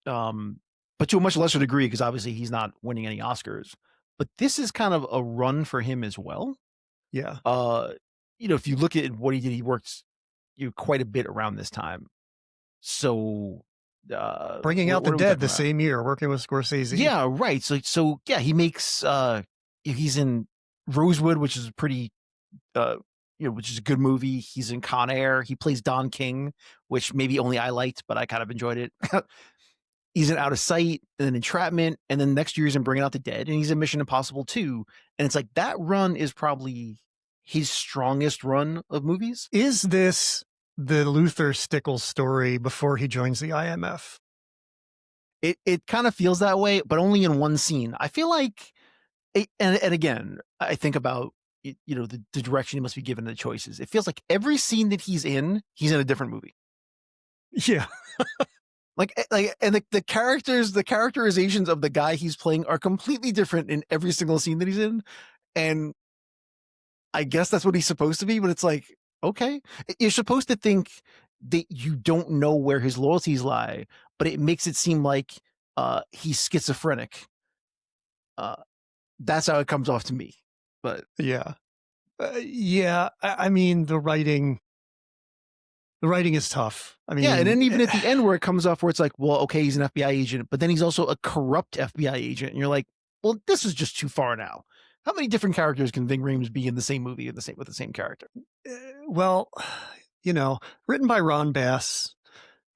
but to a much lesser degree because obviously he's not winning any Oscars. But this is kind of a run for him as well. Yeah. Uh, if you look at what he did, he worked quite a bit around this time. So, Bringing Out the what are we Dead talking the about? same year, working with Scorsese. Yeah, right. So yeah, he makes he's in Rosewood, which is a pretty uh which is a good movie. He's in Con Air. He plays Don King, which maybe only I liked, but I kind of enjoyed it. He's in Out of Sight and then Entrapment, and then next year he's in Bringing Out the Dead, and he's in Mission Impossible 2. And it's like that run is probably his strongest run of movies. Is this the Luther Stickles story before he joins the IMF? It kind of feels that way, but only in one scene. I feel like and again, I think about the direction he must be given the choices. It feels like every scene that he's in a different movie. Yeah. And the characters, the characterizations of the guy he's playing are completely different in every single scene that he's in. And I guess that's what he's supposed to be, but it's like, okay. You're supposed to think that you don't know where his loyalties lie, but it makes it seem like he's schizophrenic. Uh, that's how it comes off to me. But Yeah. Yeah. I mean, the writing is tough. I yeah, and mean, then even at the end where it comes off where it's like, well, okay, he's an FBI agent, but then he's also a corrupt FBI agent, and you're like, well, this is just too far now. How many different characters can Ving Rhames be in the same movie with the same character? well, written by Ron Bass,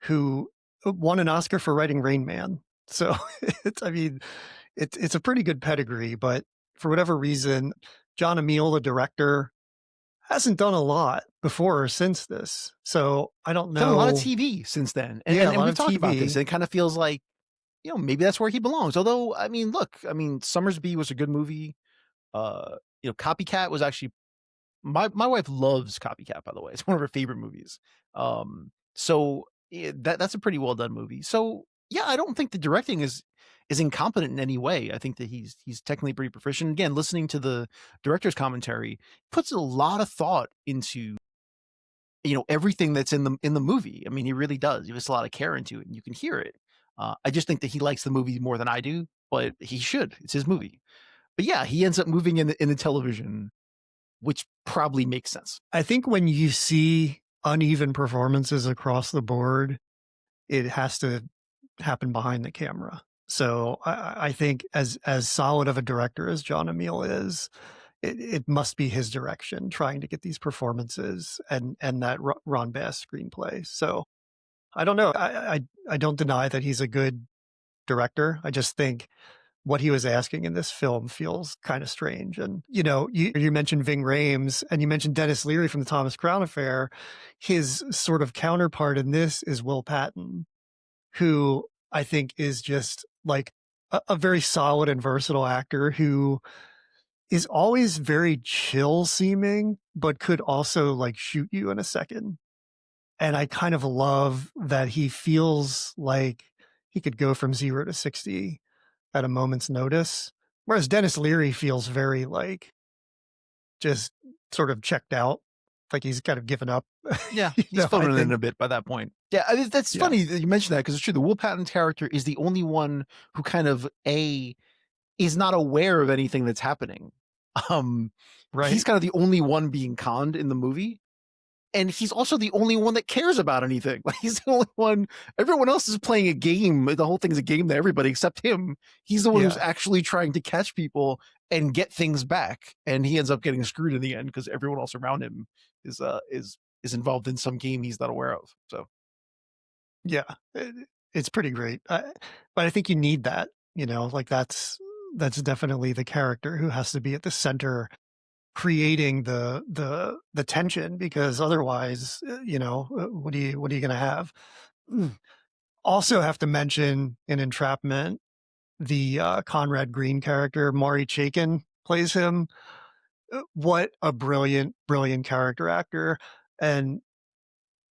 who won an Oscar for writing Rain Man. So I mean, it's a pretty good pedigree, but for whatever reason, John Amiel, the director, hasn't done a lot before or since this. So I don't Done a lot of know. TV since then, and Yeah, a and, and lot we've of talked about this, TV. and it kind of feels like maybe that's where he belongs. Although, I mean, look, I mean, Summersby was a good movie. Copycat was actually my wife loves Copycat, by the way. It's one of her favorite movies. So that's a pretty well done movie. So yeah, I don't think the directing is incompetent in any way. I think that he's technically pretty proficient. Again, listening to the director's commentary puts a lot of thought into everything that's in the movie. I mean, he really does. He puts a lot of care into it, and you can hear it. I just think that he likes the movie more than I do, but he should. It's his movie. But yeah, he ends up moving in the television, which probably makes sense. I think when you see uneven performances across the board, it has to happen behind the camera. So I think as solid of a director as John Amiel is, it must be his direction trying to get these performances and that Ron Bass screenplay. So I don't know. I don't deny that he's a good director. I just think what he was asking in this film feels kind of strange. And, you mentioned Ving Rhames and you mentioned Dennis Leary from the Thomas Crown Affair. His sort of counterpart in this is Will Patton, who I think is just like a very solid and versatile actor who is always very chill seeming, but could also like shoot you in a second. And I kind of love that he feels like he could go from 0 to 60 at a moment's notice. Whereas Dennis Leary feels very like just sort of checked out, like he's kind of given up. Yeah, he's I phoning it in think, a bit by that point. Yeah, that's yeah, funny that you mentioned that because it's true. The Will Patton character is the only one who kind of is not aware of anything that's happening. Um, he's right. kind of the only one being conned in the movie. and he's also the only one that cares about anything. Like he's the only one. Everyone else is playing a game. The whole thing's a game to everybody except him. He's the one who's Yeah. actually trying to catch people and get things back, and he ends up getting screwed in the end because everyone else around him is is involved in some game he's not aware of. So Yeah. It's pretty great. But I think you need that, like that's definitely the character who has to be at the center creating the tension because otherwise, what are you going to have? Mm. Also have to mention in Entrapment, the Conrad Green character, Maury Chaykin plays him. What a brilliant character actor and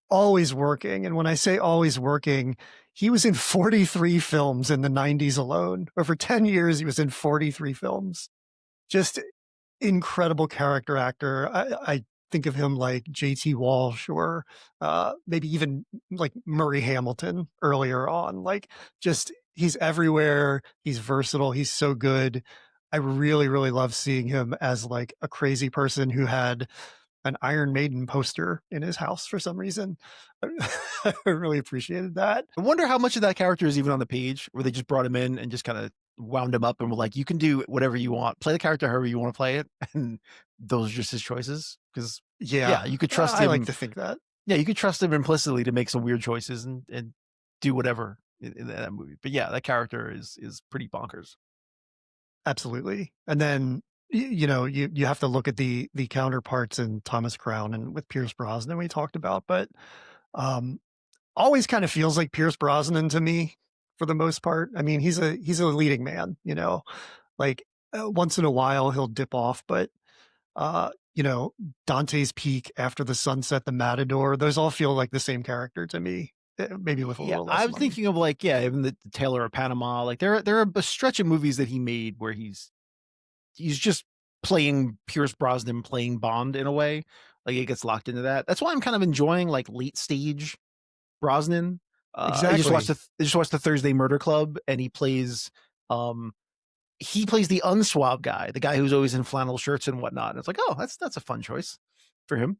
always working. And when I say always working, he was in 43 films in the 90s alone. Over 10 years, he was in 43 films. Just incredible character actor. I think of him like JT Walsh or maybe even like Murray Hamilton earlier on. Like, just he's everywhere. He's versatile. He's so good. I really, really love seeing him as like a crazy person who had an Iron Maiden poster in his house for some reason. I really appreciated that. I wonder how much of that character is even on the page, where they just brought him in and just kind of wound him up and were like, "You can do whatever you want, play the character however you want to play it," and those are just his choices. Because Yeah, yeah, you could trust I like him. to think that. Yeah, you could trust him implicitly to make some weird choices and do whatever in that movie. But yeah, that character is pretty bonkers. Absolutely. And then you have to look at the counterparts in Thomas Crown and with Pierce Brosnan we talked about, but um always kind of feels like Pierce Brosnan to me for the most part. I mean, he's a leading man, like once in a while he'll dip off, but uh, you know, Dante's Peak, After the Sunset, The Matador, those all feel like the same character to me, maybe with a Yeah, little less I'm money. thinking of like even the Taylor of Panama. Like there are a stretch of movies that he made where he's just playing Pierce Brosnan playing Bond in a way. Like it gets locked into that. That's why I'm kind of enjoying like late stage Brosnan. Exactly. I just watched the Thursday Murder Club, and um he plays the unswab guy, the guy who's always in flannel shirts and whatnot. And it's like, oh, that's a fun choice for him.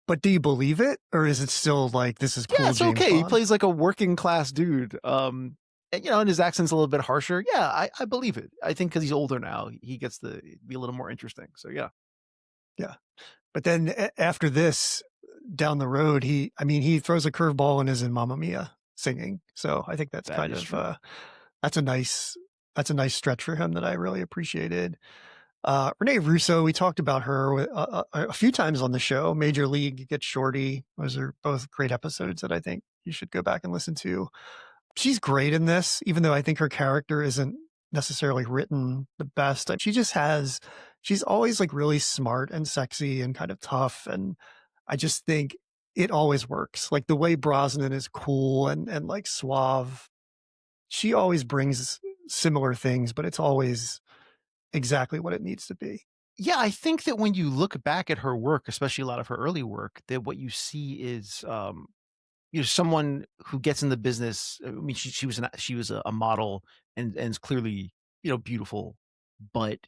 But do you believe it? Or is it still like this is Yeah, cool it's James okay. He Bond? plays like a working class dude. And, and his accent's a little bit harsher. Yeah, I believe it. I think because he's older now, he gets to be a little more interesting. So yeah, Yeah. But then after this, down the road, he throws a curveball and is in Mamma Mia singing. So I think that's that kind is of, true. that's a nice, that's a nice stretch for him that I really appreciated. Rene Russo, we talked about her a few times on the show. Major League Get Shorty. Those are both great episodes that I think you should go back and listen to. She's great in this, even though I think her character isn't necessarily written the best. She's always like really smart and sexy and kind of tough. And I just think it always works. Like the way Brosnan is cool and like suave, she always brings similar things, but it's always exactly what it needs to be. Yeah, I think that when you look back at her work, especially a lot of her early work, that what you see is someone who gets in the business. I mean, she was a model and is clearly beautiful, but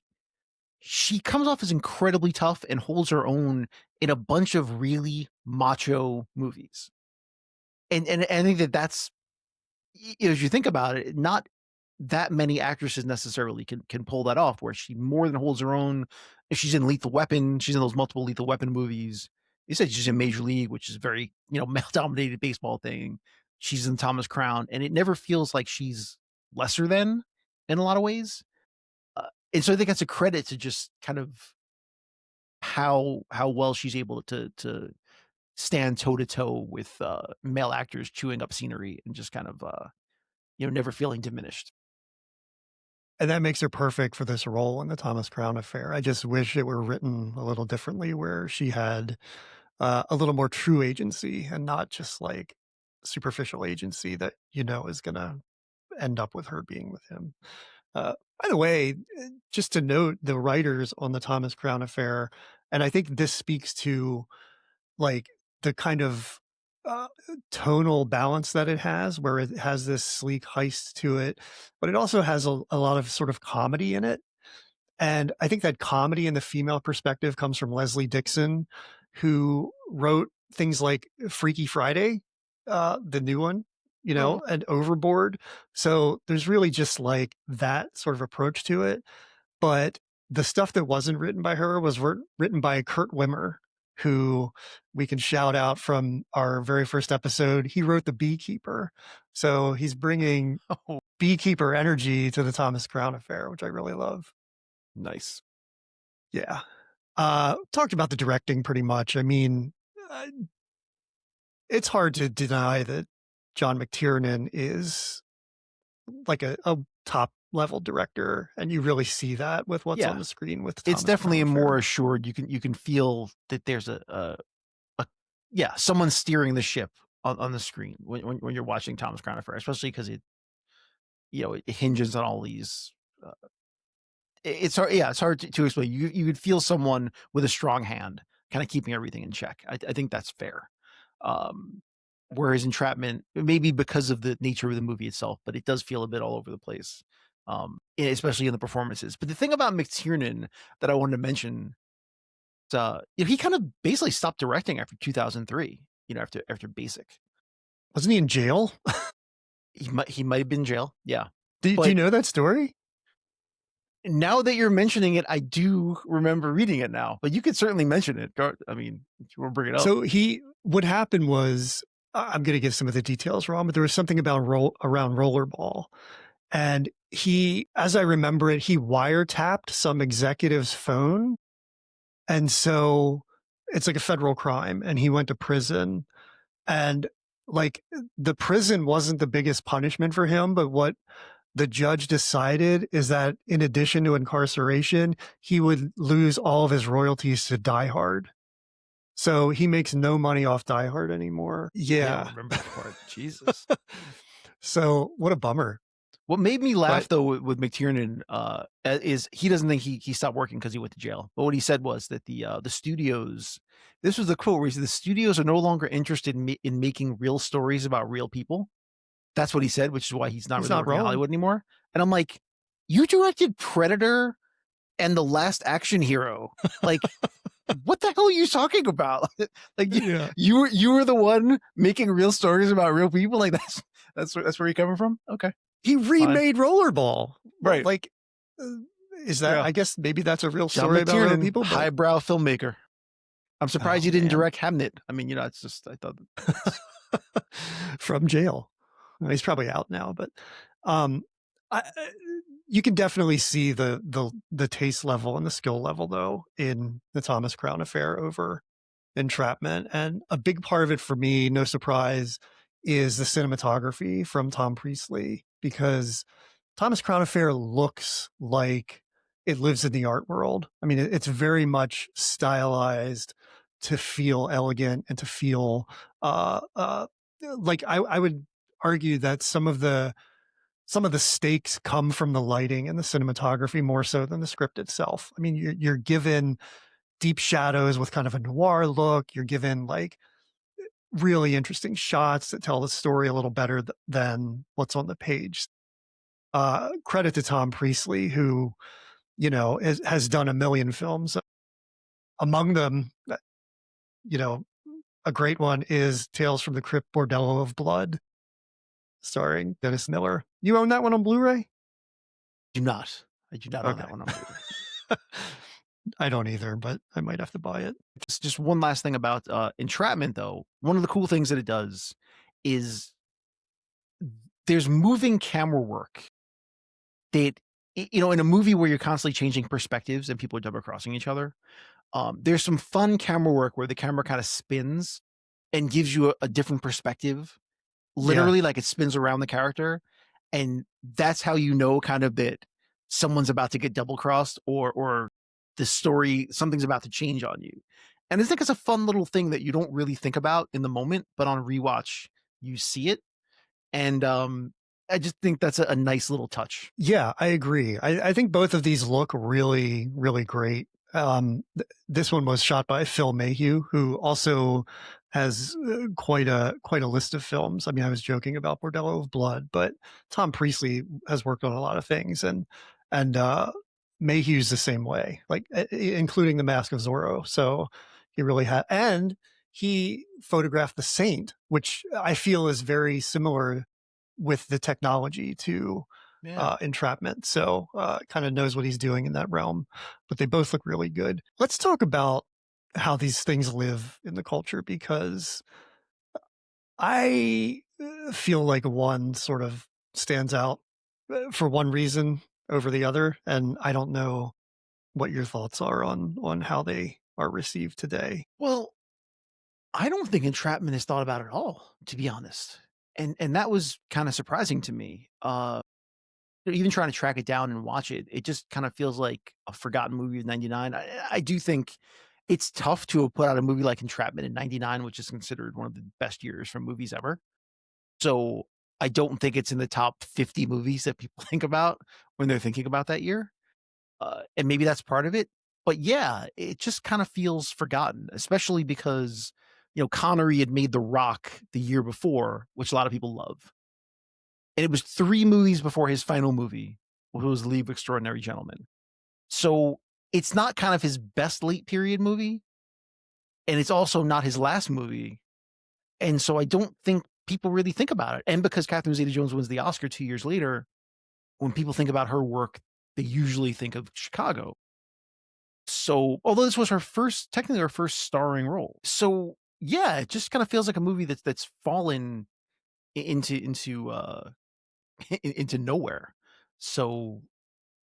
she comes off as incredibly tough and holds her own in a bunch of really macho movies. And I think that's as you think about it, not that many actresses necessarily can pull that off. Where she more than holds her own. If she's in Lethal Weapon, she's in those multiple Lethal Weapon movies. You said she's in Major League, which is very male dominated baseball thing. She's in Thomas Crown, and it never feels like she's lesser than in a lot of ways. And so I think that's a credit to just kind of how well she's able to stand toe to toe with male actors chewing up scenery and just kind of never feeling diminished. And that makes her perfect for this role in the Thomas Crown Affair. I just wish it were written a little differently, where she had a little more true agency and not just like superficial agency that is going to end up with her being with him. By the way, just to note the writers on the Thomas Crown Affair, and I think this speaks to like the kind of uh, tonal balance that it has, where it has this sleek heist to it, but it also has a lot of sort of comedy in it. And I think that comedy in the female perspective comes from Leslie Dixon, who wrote things like Freaky Friday, the new one, Mhm. and Overboard. So there's really just like that sort of approach to it. But the stuff that wasn't written by her was written by Kurt Wimmer, who we can shout out from our very first episode. He wrote The Beekeeper. So he's bringing Oh, beekeeper energy to the Thomas Crown Affair, which I really love. nice. Yeah. Talked about the directing pretty much. I mean, uh, it's hard to deny that John McTiernan is like a top level director, and you really see that with what's on Yeah. the screen with the It's Thomas Crown definitely a more Affair. assured. You can feel that there's a yeah, someone steering the ship on the screen when you're watching Thomas Crown Affair, especially because it hinges on all these. Uh, it's hard, yeah, it's hard to explain. You could feel someone with a strong hand, kind of keeping everything in check. I think that's fair. Um, Whereas Entrapment, maybe because of the nature of the movie itself, but it does feel a bit all over the place, especially in the performances. But the thing about McTiernan that I wanted to mention, he kind of basically stopped directing after 2003. After Basic, Wasn't he in jail? he might have been in jail. Yeah, Do you but know that story? now that you're mentioning it, I do remember reading it now. But you could certainly mention it. I mean, if you want to bring it up. So what happened was, I'm going to give some of the details wrong, but there was something about around rollerball. And he, as I remember it, he wiretapped some executive's phone. And so it's like a federal crime, and he went to prison. And like the prison wasn't the biggest punishment for him, but what the judge decided is that in addition to incarceration, he would lose all of his royalties to Die Hard. So he makes no money off Die Hard anymore. I don't Yeah. remember that part. Jesus. So what a bummer. What made me laugh But though with McTiernan is he doesn't think he stopped working because he went to jail. But what he said was that the studios, this was the quote where he said the studios are no longer interested in making real stories about real people. That's what he said, which is why he's not he's really not working in wrong. Hollywood anymore. And I'm like, you directed Predator and The Last Action Hero. Like, what the hell are you talking about? Like Yeah. you were the one making real stories about real people. Like that's where you're coming from. Okay, He fine. remade Rollerball. Right. Like, uh, is that, Yeah. I guess maybe that's a real John story about real McTiernan, people, but highbrow filmmaker. I'm surprised oh you didn't man, direct Hamnet. I mean, it's just I thought that's from jail. Well, he's probably out now, but um, you can definitely see the taste level and the skill level though in the Thomas Crown Affair over Entrapment, and a big part of it for me, no surprise, is the cinematography from Tom Priestley, because Thomas Crown Affair looks like it lives in the art world. I mean, it's very much stylized to feel elegant and to feel uh, uh, like I would argue that some of the stakes come from the lighting and the cinematography more so than the script itself. I mean, you're given deep shadows with kind of a noir look. You're given like really interesting shots that tell the story a little better than what's on the page. Credit to Tom Priestley, who has done a million films. Among them, you know, a great one is Tales from the Crypt, Bordello of Blood, starring Dennis Miller. You own that one on Blu-ray? do not. I do not own Okay. that one on Blu-ray. I don't either, but I might have to buy it. Just one last thing about Entrapment, though. One of the cool things that it does is there's moving camera work that in a movie where you're constantly changing perspectives and people are double crossing each other. There's some fun camera work where the camera kind of spins and gives you a different perspective, literally like it spins around the character, and that's how you know kind of that someone's about to get double crossed or the story, something's about to change on you. And I think it's a fun little thing that you don't really think about in the moment, but on rewatch you see it. And I just think that's a nice little touch. Yeah, I agree. I think both of these look really, really great. This one was shot by Phil Mayhew, who also has quite a list of films. I mean, I was joking about Bordello of Blood, but Tom Priestley has worked on a lot of things, and Mayhew's the same way, like including The Mask of Zorro. So he really had, and he photographed The Saint, which I feel is very similar with the technology to Yeah. Entrapment. So kind of knows what he's doing in that realm. But they both look really good. Let's talk about how these things live in the culture, because I feel like one sort of stands out for one reason over the other, and I don't know what your thoughts are on how they are received today. Well, I don't think Entrapment is thought about at all, to be honest. And that was kind of surprising to me. Even trying to track it down and watch it, it just kind of feels like a forgotten movie of '99. I do think it's tough to have put out a movie like Entrapment in '99, which is considered one of the best years for movies ever. So I don't think it's in the top 50 movies that people think about when they're thinking about that year. And maybe that's part of it. But yeah, it just kind of feels forgotten, especially because, Connery had made The Rock the year before, which a lot of people love. And it was 3 movies before his final movie, which was League of Extraordinary Gentlemen. So it's not kind of his best late period movie, and it's also not his last movie. And so I don't think people really think about it. And because Catherine Zeta-Jones wins the Oscar 2 years later, when people think about her work, they usually think of Chicago. So, although this was technically her first starring role. So, yeah, it just kind of feels like a movie that's fallen into into nowhere. So,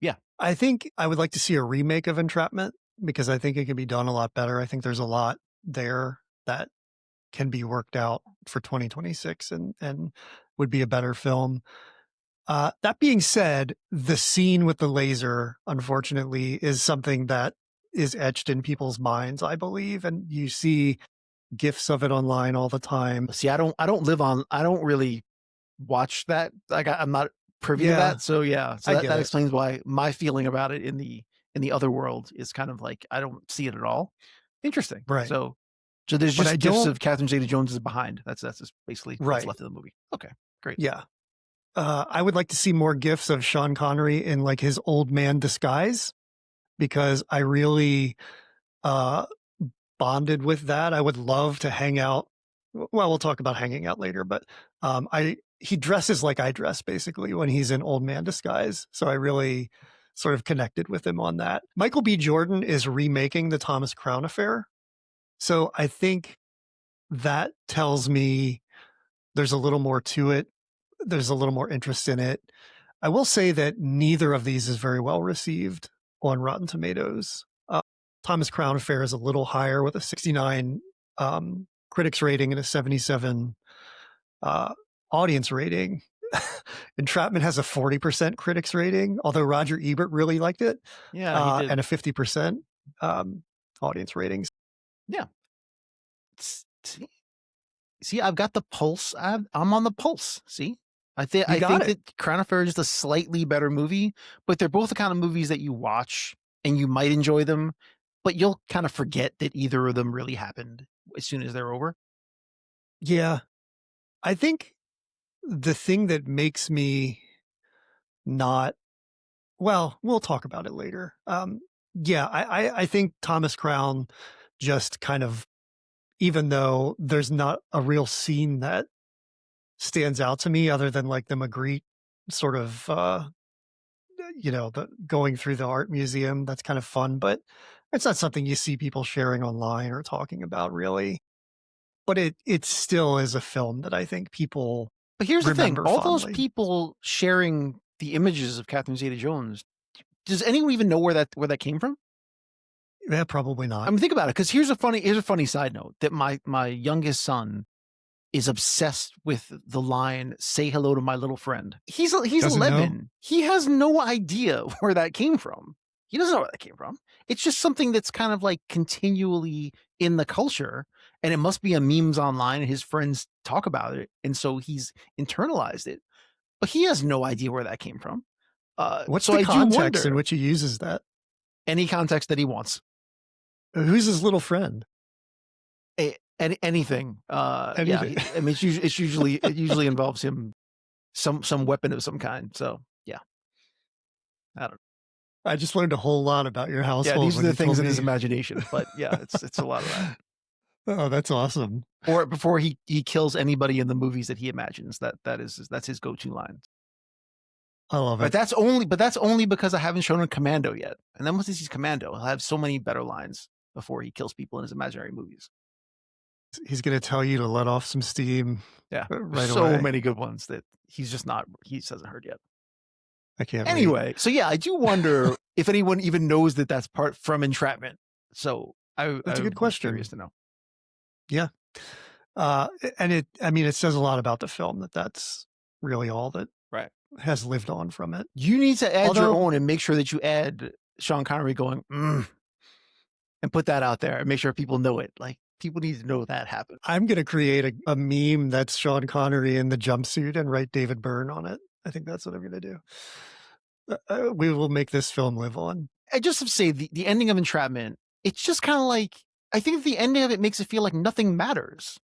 yeah. I think I would like to see a remake of Entrapment, because I think it can be done a lot better. I think there's a lot there that can be worked out for 2026 and would be a better film. That being said, the scene with the laser, unfortunately, is something that is etched in people's minds, I believe. And you see gifs of it online all the time. See, I don't really watch that. Like I'm not privy to Yeah, that. So yeah, so I that, get that it. explains why my feeling about it in the other world is kind of like I don't see it at all. Interesting. Right. So there's But I just gifts don't, of Catherine Zeta-Jones is behind. That's just basically what's right. left of the movie. Okay, great. Yeah. I would like to see more gifs of Sean Connery in like his old man disguise, because I really uh, bonded with that. I would love to hang out. Well, we'll talk about hanging out later, but he dresses like I dress basically when he's in old man disguise. So I really sort of connected with him on that. Michael B. Jordan is remaking the Thomas Crown Affair. So I think that tells me there's a little more to it. There's a little more interest in it. I will say that neither of these is very well received on Rotten Tomatoes. Thomas Crown Affair is a little higher with a 69 critics rating and a 77 audience rating. Entrapment has a 40% critics rating, although Roger Ebert really liked it, Yeah, he did. and a 50% audience ratings. Yeah. See, I've got the pulse. I'm on the pulse. See, I You got think it. that Crown Affair is just a slightly better movie, but they're both the kind of movies that you watch and you might enjoy them, but you'll kind of forget that either of them really happened as soon as they're over. Yeah. I think the thing that makes me not, well, we'll talk about it later. Yeah, I think Thomas Crown just kind of, even though there's not a real scene that stands out to me other than like the Magritte sort of, the going through the art museum, that's kind of fun, but it's not something you see people sharing online or talking about really. But it still is a film that I think people But here's the thing: remember all those fondly. people sharing the images of Catherine Zeta-Jones, does anyone even know where that came from? Yeah, probably not. I mean, think about it. Because here's a funny side note that my youngest son is obsessed with the line "Say hello to my little friend." He's Doesn't know. 11. He has no idea where that came from. He doesn't know where that came from. It's just something that's kind of like continually in the culture, and it must be a memes online, and his friends talk about it, and so he's internalized it. But he has no idea where that came from. What's So the I do context in wonder which he uses that? any context that he wants. Who's his little friend? Anything. Yeah. Anything. I mean, it usually involves him some weapon of some kind. So yeah, I don't. I just learned a whole lot about your Yeah, household these are when the you things told in his me. imagination. But yeah, it's a lot of that. Oh, that's awesome. Or before he kills anybody in the movies that he imagines. That's his go-to line. I love But it. that's only because I haven't shown him Commando yet. And then once he sees Commando, he'll have so many better lines before he kills people in his imaginary movies. He's going to tell you to let off some steam Yeah. right So away. many good ones that he hasn't heard yet. I can't wait. Anyway, so yeah, I do wonder if anyone even knows that that's part from Entrapment. So That's a good question. Curious to know. Yeah. And it says a lot about the film that's really all that Right. has lived on from it. You need to add your own and make sure that you add Sean Connery going, and put that out there and make sure people know it. Like, people need to know that happened. I'm going to create a meme that's Sean Connery in the jumpsuit and write David Byrne on it. I think that's what I'm going to do. We will make this film live on. I just have to say the ending of Entrapment, it's just kind of like, I think the ending of it makes it feel like nothing matters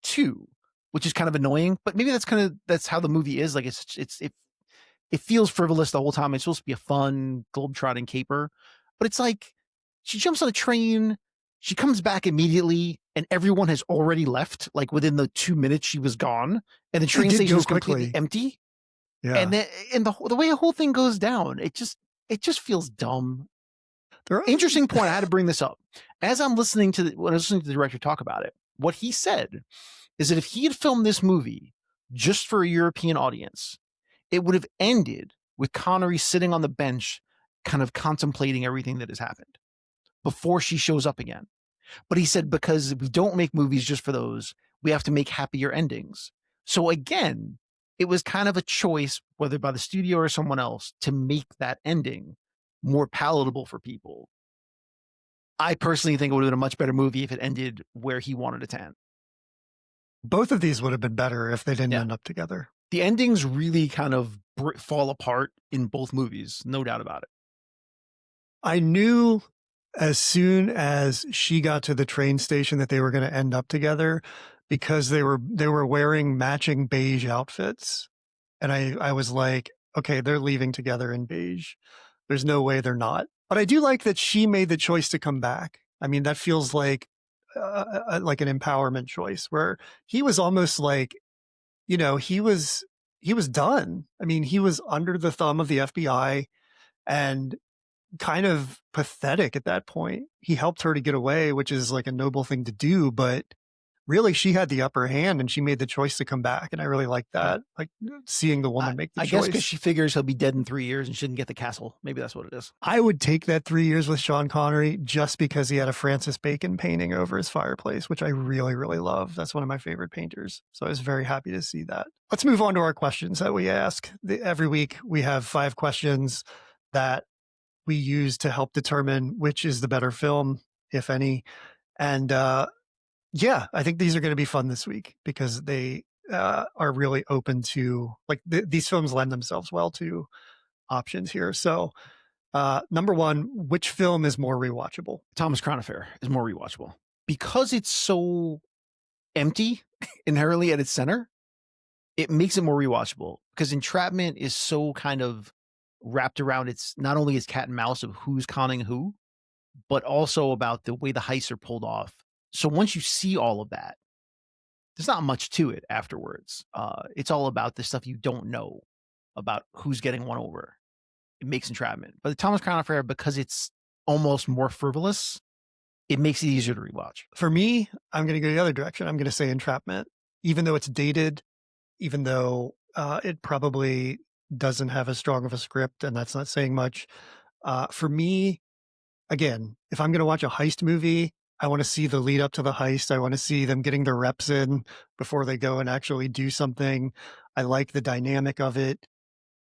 too, which is kind of annoying, but maybe that's how the movie is. Like it feels frivolous the whole time. It's supposed to be a fun globetrotting caper, but it's like she jumps on a train, she comes back immediately, and everyone has already left, like within the 2 minutes she was gone, and the train station is completely empty. Yeah. And then, and the way the whole thing goes down, it just feels dumb. Interesting point. I had to bring this up. As I'm listening to when I was listening to the director talk about it, what he said is that if he had filmed this movie just for a European audience, it would have ended with Connery sitting on the bench, kind of contemplating everything that has happened before she shows up again. But he said, because we don't make movies just for those, we have to make happier endings. So again, it was kind of a choice, whether by the studio or someone else, to make that ending more palatable for people. I personally think it would have been a much better movie if it ended where he wanted it to end. Both of these would have been better if they didn't end up together. The endings really kind of fall apart in both movies, no doubt about it. I knew as soon as she got to the train station that they were going to end up together, because they were wearing matching beige outfits. And I was like, okay, they're leaving together in beige. There's no way they're not. But I do like that she made the choice to come back. I mean, that feels like an empowerment choice, where he was almost like, he was done. I mean, he was under the thumb of the FBI and kind of pathetic at that point. He helped her to get away, which is like a noble thing to do, but really she had the upper hand and she made the choice to come back. And I really like that. Like seeing the woman make the choice. I guess because she figures he'll be dead in 3 years and shouldn't get the castle. Maybe that's what it is. I would take that 3 years with Sean Connery just because he had a Francis Bacon painting over his fireplace, which I really, really love. That's one of my favorite painters. So I was very happy to see that. Let's move on to our questions that we ask. Every week we have 5 questions that we use to help determine which is the better film, if any. And yeah, I think these are going to be fun this week because they are really open to, like, these films lend themselves well to options here. So number 1, which film is more rewatchable? Thomas Crown Affair is more rewatchable because it's so empty inherently at its center. It makes it more rewatchable because Entrapment is so kind of wrapped around its not only its cat and mouse of who's conning who, but also about the way the heists are pulled off. So once you see all of that, there's not much to it afterwards. It's all about the stuff you don't know about who's getting one over. It makes Entrapment. But the Thomas Crown Affair, because it's almost more frivolous, it makes it easier to rewatch. For me, I'm going to go the other direction. I'm going to say Entrapment, even though it's dated, even though it probably doesn't have as strong of a script, and that's not saying much. For me, again, if I'm going to watch a heist movie, I want to see the lead up to the heist. I want to see them getting their reps in before they go and actually do something. I like the dynamic of it.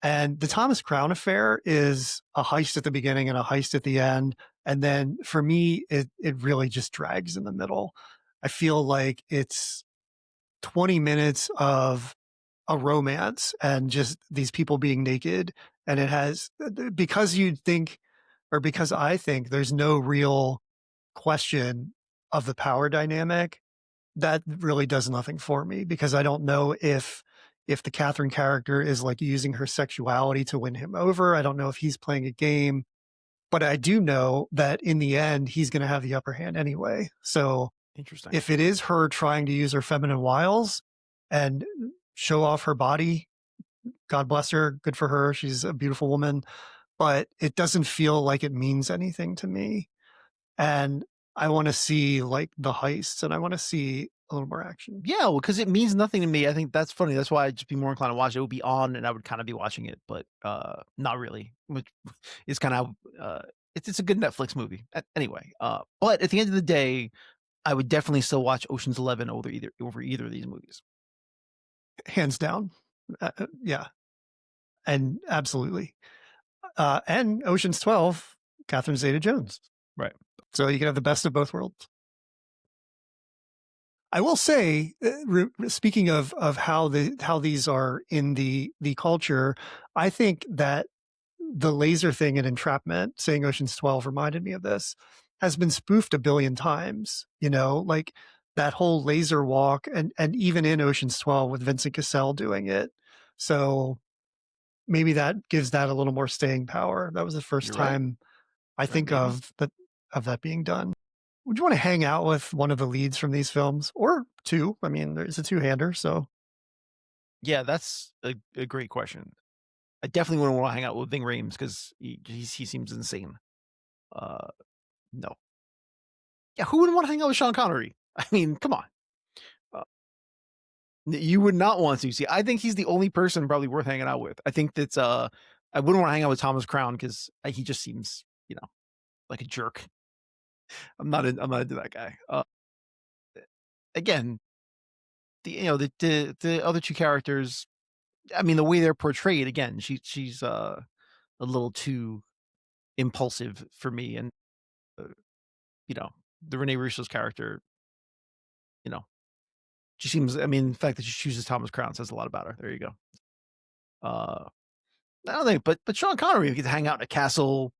And the Thomas Crown Affair is a heist at the beginning and a heist at the end. And then for me, it really just drags in the middle. I feel like it's 20 minutes of a romance and just these people being naked. And it has, because I think there's no real question of the power dynamic, that really does nothing for me, because I don't know if the Catherine character is like using her sexuality to win him over. I don't know if he's playing a game, but I do know that in the end, he's going to have the upper hand anyway. So Interesting. If it is her trying to use her feminine wiles and show off her body, God bless her, good for her. She's a beautiful woman, but it doesn't feel like it means anything to me. And I want to see like the heists, and I want to see a little more action. Yeah, well, because it means nothing to me. I think that's funny. That's why I'd just be more inclined to watch it. It would be on, and I would kind of be watching it, but not really. Which is kind of it's a good Netflix movie. Anyway, but at the end of the day, I would definitely still watch Ocean's 11 over either of these movies. Hands down. Yeah. And absolutely. And Ocean's 12, Catherine Zeta-Jones. Right. So you can have the best of both worlds. I will say, speaking of how these are in the culture, I think that the laser thing in Entrapment, saying Ocean's 12 reminded me of this, has been spoofed a billion times. You know, like that whole laser walk, and even in Ocean's 12 with Vincent Cassell doing it. So maybe that gives that a little more staying power. That was the first You're right. time I think Maybe. of that being done. Would you want to hang out with one of the leads from these films, or two? I mean, there's a two-hander, so Yeah, that's a great question. I definitely wouldn't want to hang out with Ving Rhames because he seems insane. No. Yeah, who wouldn't want to hang out with Sean Connery? I mean, come on. You would not want to. See, I think he's the only person probably worth hanging out with. I think that's I wouldn't want to hang out with Thomas Crown because he just seems, like a jerk. I'm not into that guy. Again, the other two characters, I mean, the way they're portrayed, again, she's a little too impulsive for me, and uh, the Rene Russo's character, you know, she seems. I mean, the fact that she chooses Thomas Crown says a lot about her. There you go. Uh, I don't think, but Sean Connery, we get to hang out in a castle,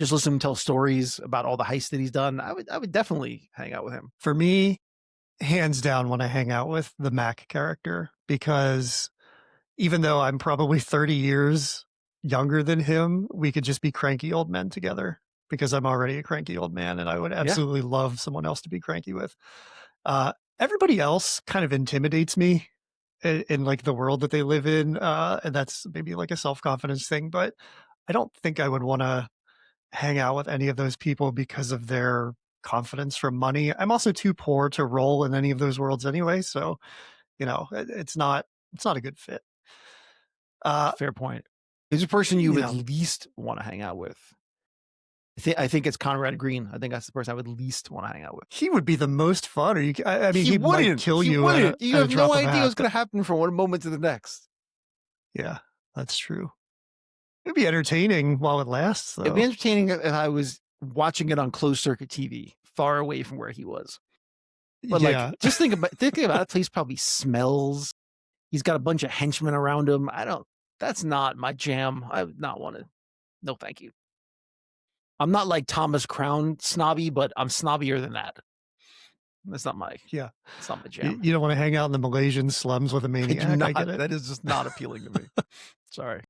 just listen to him tell stories about all the heists that he's done. I would definitely hang out with him. for me, hands down, when I hang out with the Mac character, because even though I'm probably 30 years younger than him, we could just be cranky old men together, because I'm already a cranky old man, and I would absolutely love someone else to be cranky with. Everybody else kind of intimidates me in like the world that they live in, and that's maybe like a self-confidence thing, but I don't think I would want to hang out with any of those people because of their confidence from money. I'm also too poor to roll in any of those worlds anyway, so it's not a good fit. Fair point. Who's a person you would know, least want to hang out with? I think it's Conrad Green. I think that's the person I would least want to hang out with. he would be the most fun. Or I mean, he might wouldn't kill He you. wouldn't. You at a have drop no of a idea hat, what's going to happen from one moment to the next. Yeah, that's true. It'd be entertaining while it lasts, though. It'd be entertaining if I was watching it on closed circuit TV, far away from where he was. But yeah, just think about that place probably smells. He's got a bunch of henchmen around him. That's not my jam. I would not want to. No, thank you. I'm not like Thomas Crown snobby, but I'm snobbier than that. That's not my. yeah. It's not my jam. You don't want to hang out in the Malaysian slums with a I maniac. do not. I get it. That is just not appealing to me. Sorry.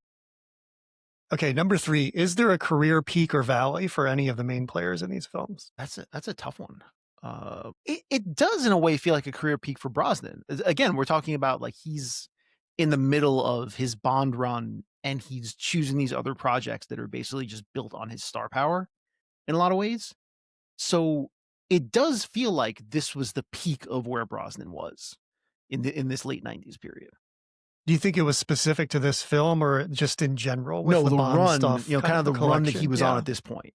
Okay, number 3. Is there a career peak or valley for any of the main players in these films? That's a tough one. It does in a way feel like a career peak for Brosnan. Again, we're talking about like he's in the middle of his Bond run and he's choosing these other projects that are basically just built on his star power in a lot of ways. So it does feel like this was the peak of where Brosnan was in this late 90s period. Do you think it was specific to this film or just in general with No, the Bond run, stuff? kind of the run that he was on Yeah. at this point.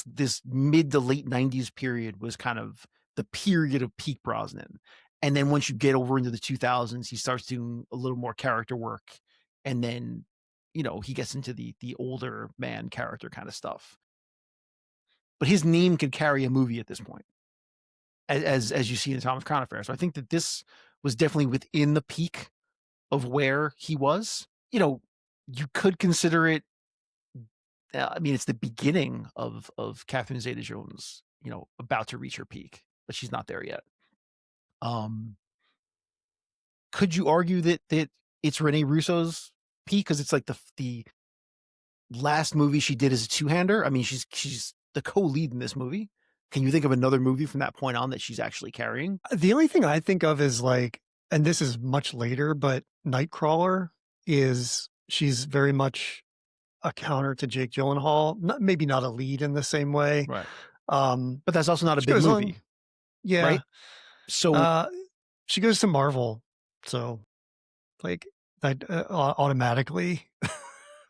This mid to late 90s period was kind of the period of peak Brosnan. And then once you get over into the 2000s, he starts doing a little more character work. And then, he gets into the older man character kind of stuff. But his name could carry a movie at this point, as you see in the Thomas Crown Affair. So I think that this was definitely within the peak of where he was. You could consider it. I mean, it's the beginning of Catherine Zeta-Jones, about to reach her peak, but she's not there yet. Could you argue that it's Rene Russo's peak because it's like the last movie she did as a two-hander? I mean, she's the co-lead in this movie, Can you think of another movie from that point on that she's actually carrying? The only thing I think of is like, and this is much later, but Nightcrawler she's very much a counter to Jake Gyllenhaal. Maybe not a lead in the same way. Right. Um, But that's also not a she big goes movie, on, yeah. right? So Uh, she goes to Marvel, so like that automatically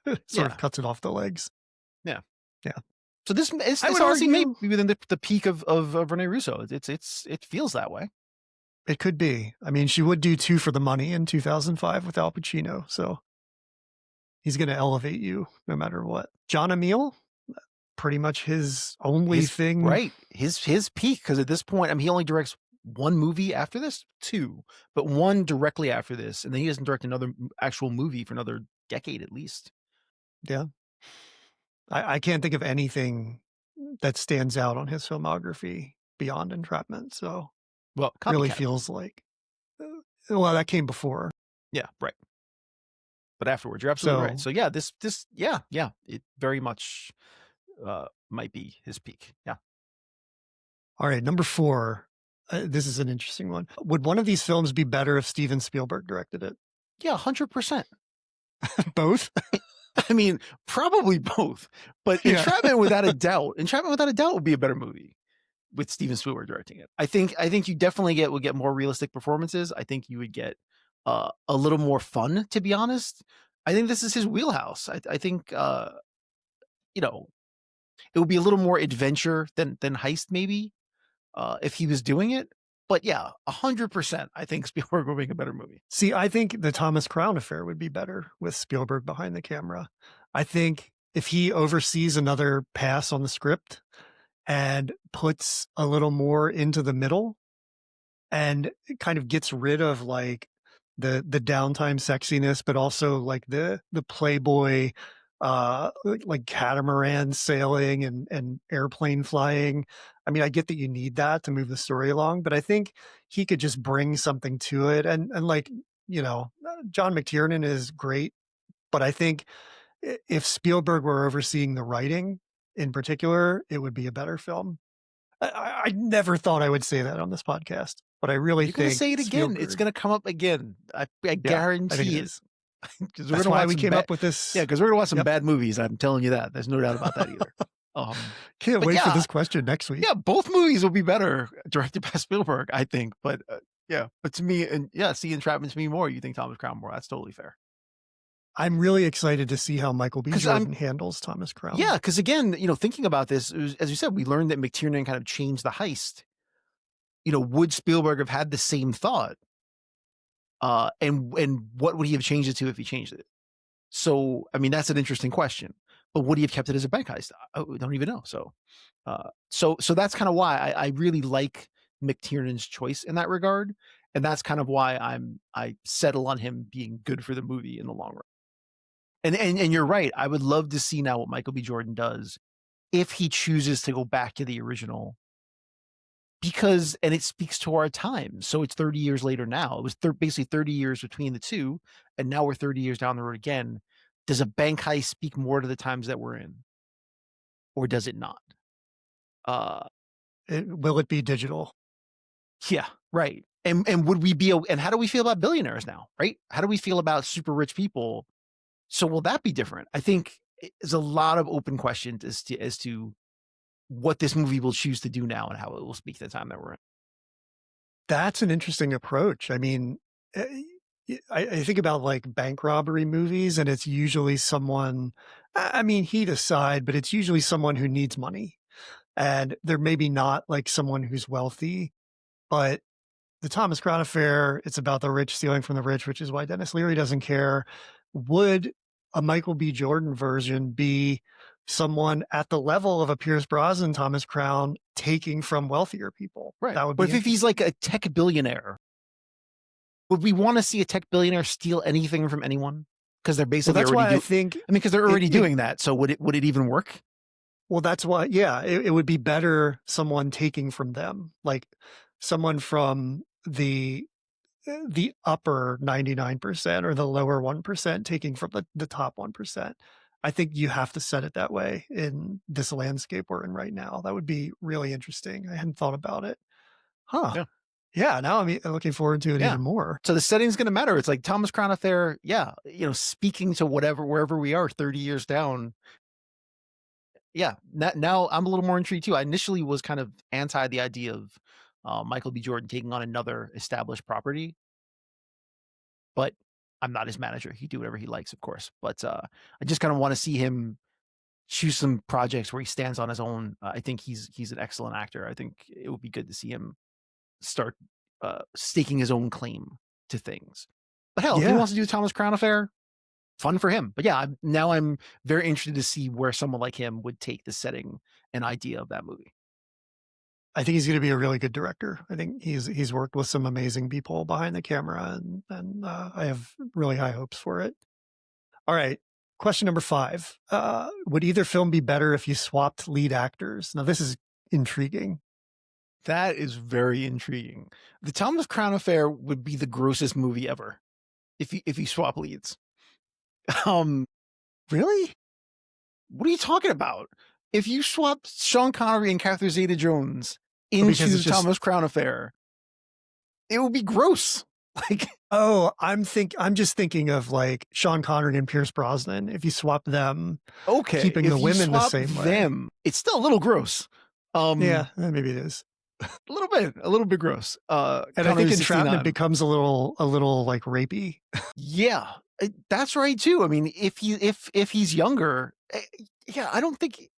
sort of yeah, cuts it off the legs. yeah. Yeah, So this it's, I it's would honestly maybe argue within the peak of Rene Russo. It feels that way. it could be. I mean, she would do Two for the Money in 2005 with Al Pacino, so he's going to elevate you no matter what. John Emile, pretty much his only thing. His peak, because at this point, I mean, he only directs one movie after this, two, but one directly after this, and then he doesn't direct another actual movie for another decade at least. Yeah, I can't think of anything that stands out on his filmography beyond Entrapment. So Well, really copycat. feels like, well, that came before. Yeah, right. But afterwards, you're absolutely right. So, So yeah, yeah, it very much might be his peak. Yeah. all right, number 4. This is an interesting one. Would one of these films be better if Steven Spielberg directed it? Yeah, 100%. Both? I mean, probably both, but Yeah. Entrapment without a doubt would be a better movie with Steven Spielberg directing it. I think you definitely would get more realistic performances. I think you would get a little more fun, to be honest. I think this is his wheelhouse. I think you know, it would be a little more adventure than heist maybe if he was doing it. But yeah, 100%. I think Spielberg would make a better movie. See, I think the Thomas Crown Affair would be better with Spielberg behind the camera. I think if he oversees another pass on the script and puts a little more into the middle and kind of gets rid of like the downtime sexiness, but also like the playboy like catamaran sailing and airplane flying. I mean, I get that you need that to move the story along, but I think he could just bring something to it. And like, John McTiernan is great, but I think if Spielberg were overseeing the writing in particular, it would be a better film. I never thought I would say that on this podcast, but I really You're going to think say it again. It's Spielberg. going to come up again. I Yeah, I think guarantee it it. is. Because That's why we came up with this. Yeah, because we're gonna watch some Yep. bad movies. I'm telling you that. There's no doubt about that either. Can't but wait for yeah, this question next week. yeah, both movies will be better directed by Spielberg, I think. But yeah, but to me, and yeah, see Entrapment to me more. You think Thomas Crown more? That's totally fair. I'm really excited to see how Michael B. 'Cause Jordan handles Thomas Crown. Yeah, because again, thinking about this, as you said, we learned that McTiernan kind of changed the heist. Would Spielberg have had the same thought? And what would he have changed it to if he changed it? So, I mean, that's an interesting question. But would he have kept it as a bank heist? I don't even know. So, so that's kind of why I really like McTiernan's choice in that regard, and that's kind of why I settle on him being good for the movie in the long run. And you're right. I would love to see now what Michael B. Jordan does if he chooses to go back to the original, because it speaks to our time. So it's 30 years later now. It was basically 30 years between the two, and now we're 30 years down the road again. Does a bank heist speak more to the times that we're in, or does it not? Will it be digital? Yeah, right. And would we be? And how do we feel about billionaires now? Right? How do we feel about super rich people? So will that be different? I think there's a lot of open questions as to what this movie will choose to do now and how it will speak to the time that we're in. That's an interesting approach. I mean, I think about like bank robbery movies, and it's usually someone, I mean, heat aside, but it's usually someone who needs money. And they're maybe not like someone who's wealthy, but the Thomas Crown Affair, it's about the rich stealing from the rich, which is why Dennis Leary doesn't care. Would a Michael B. Jordan version be someone at the level of a Pierce Brosnan Thomas Crown taking from wealthier people? Right. That would but be if he's like a tech billionaire, would we want to see a tech billionaire steal anything from anyone? Because they're basically that's why already I think, I mean, because they're already doing that. So would it even work? well, that's why, yeah, it would be better someone taking from them, like someone from the upper 99% or the lower 1% taking from the top 1%. I think you have to set it that way in this landscape we're in right now. That would be really interesting. I hadn't thought about it. Huh. Yeah. Yeah, now I'm looking forward to it Yeah. even more. So the setting's going to matter. It's like Thomas Crown Affair. Yeah. Speaking to wherever we are 30 years down. Yeah. Now I'm a little more intrigued too. I initially was kind of anti the idea of Michael B. Jordan taking on another established property, but I'm not his manager. He do whatever he likes, of course. But I just kind of want to see him choose some projects where he stands on his own. I think he's an excellent actor. I think it would be good to see him start staking his own claim to things. But hell, if he Yeah. wants to do the Thomas Crown Affair, fun for him. But yeah, I'm very interested to see where someone like him would take the setting and idea of that movie. I think he's going to be a really good director. I think he's worked with some amazing people behind the camera, and I have really high hopes for it. All right, question number 5: would either film be better if you swapped lead actors? Now, this is intriguing. That is very intriguing. The Thomas Crown Affair would be the grossest movie ever if you swap leads. Really? What are you talking about? If you swap Sean Connery and Catherine Zeta-Jones into the Thomas Crown Affair, it would be gross. Like, oh, I'm just thinking of like Sean Connery and Pierce Brosnan. If you swap them, okay, keeping the women the same way, it's still a little gross. Yeah, maybe it is a little bit gross. And I think Entrapment becomes a little like rapey. Yeah, that's right too. I mean, if he's younger, yeah, I don't think.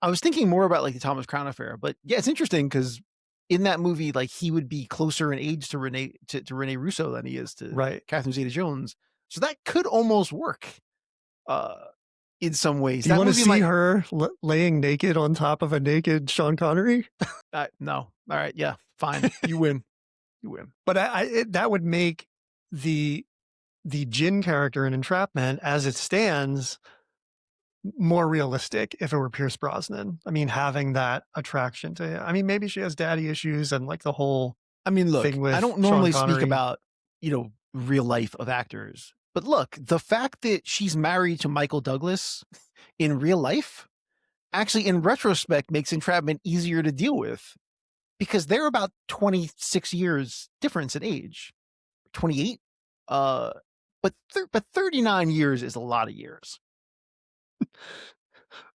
I was thinking more about like the Thomas Crown Affair, but yeah, it's interesting because in that movie, like he would be closer in age to Rene Russo than he is to Catherine Zeta-Jones, so that could almost work. In some ways, do you want to see her laying naked on top of a naked Sean Connery? No. All right, yeah, fine, you win. But that would make the Jin character in Entrapment, as it stands, more realistic if it were Pierce Brosnan. I mean, having that attraction to him. I mean, maybe she has daddy issues and like the whole thing with I don't normally speak about, real life of actors, but look, the fact that she's married to Michael Douglas in real life actually in retrospect makes Entrapment easier to deal with because they're about 26 years difference in age. 28. But 39 years is a lot of years.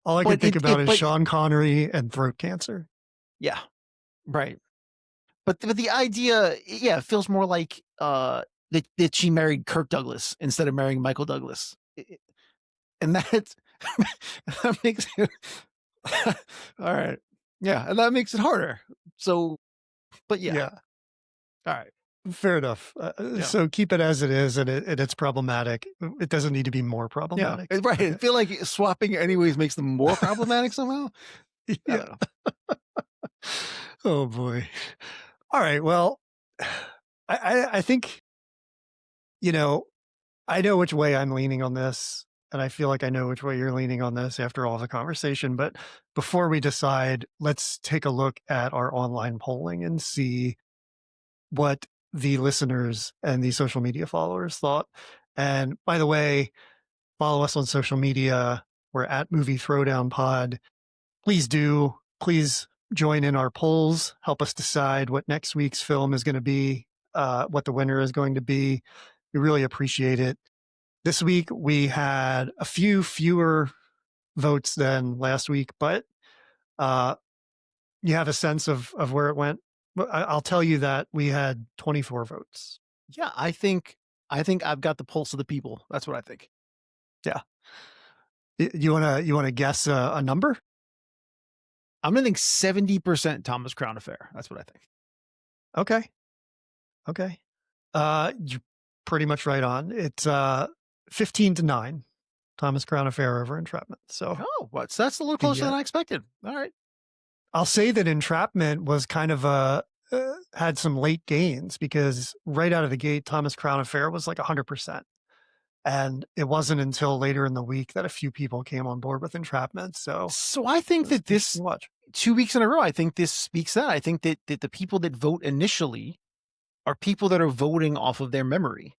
All I can think about is Sean Connery and throat cancer. Yeah, right. But the idea, yeah, it feels more like that she married Kirk Douglas instead of marrying Michael Douglas, and that makes it all right. Yeah, and that makes it harder. So, but yeah. All right. Fair enough. So keep it as it is, and it's problematic. It doesn't need to be more problematic. Yeah, right. I feel like swapping anyways makes them more problematic somehow. Yeah. Oh boy. All right. Well, I think, I know which way I'm leaning on this, and I feel like I know which way you're leaning on this after all the conversation. But before we decide, let's take a look at our online polling and see what the listeners and the social media followers thought. And by the way, follow us on social media. We're at Movie Throwdown Pod. Please join in our polls. Help us decide what next week's film is going to be, what the winner is going to be. We really appreciate it. This week we had a few fewer votes than last week, but you have a sense of where it went. I'll tell you that we had 24 votes. Yeah, I think I've got the pulse of the people. That's what I think. Yeah. You wanna guess a number? I'm gonna think 70% Thomas Crown Affair. That's what I think. Okay. You're pretty much right on. It's 15-9. Thomas Crown Affair over Entrapment. So that's a little closer than I expected. All right. I'll say that Entrapment was kind of had some late gains because right out of the gate, Thomas Crown Affair was like 100%. And it wasn't until later in the week that a few people came on board with Entrapment. So I think that this 2 weeks in a row, I think this speaks that. I think that the people that vote initially are people that are voting off of their memory.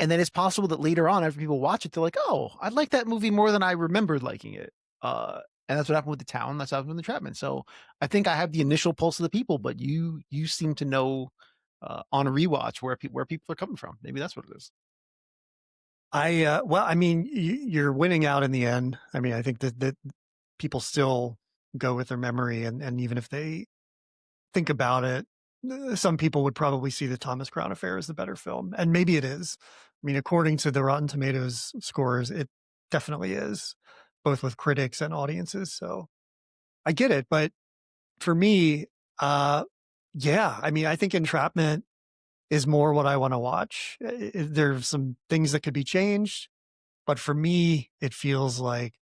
And then it's possible that later on, after people watch it, they're like, "Oh, I like that movie more than I remembered liking it." And that's what happened with The Town. That's what happened with Entrapment. So I think I have the initial pulse of the people, but you seem to know on a rewatch where people are coming from. Maybe that's what it is. Well, I mean, you're winning out in the end. I mean, I think that people still go with their memory, and even if they think about it, some people would probably see the Thomas Crown Affair as the better film, and maybe it is. I mean, according to the Rotten Tomatoes scores, it definitely is, both with critics and audiences. So I get it, but for me, yeah, I mean, I think Entrapment is more what I want to watch. There's some things that could be changed, but for me, it feels like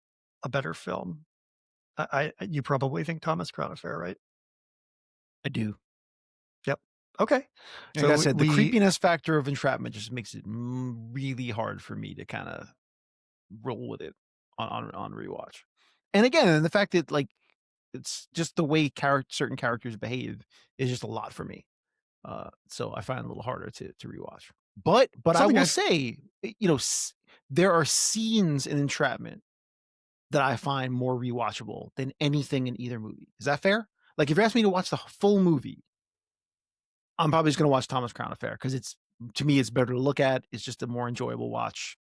a better film. You probably think Thomas Crown Affair, right? I do. Yep. Okay. Like I said, the creepiness factor of Entrapment just makes it really hard for me to kind of roll with it on rewatch. And again, the fact that like it's just the way certain characters behave is just a lot for me. So I find it a little harder to rewatch. But I will say, you know, there are scenes in Entrapment that I find more rewatchable than anything in either movie. Is that fair? Like if you ask me to watch the full movie, I'm probably just going to watch Thomas Crown Affair because to me it's better to look at. It's just a more enjoyable watch.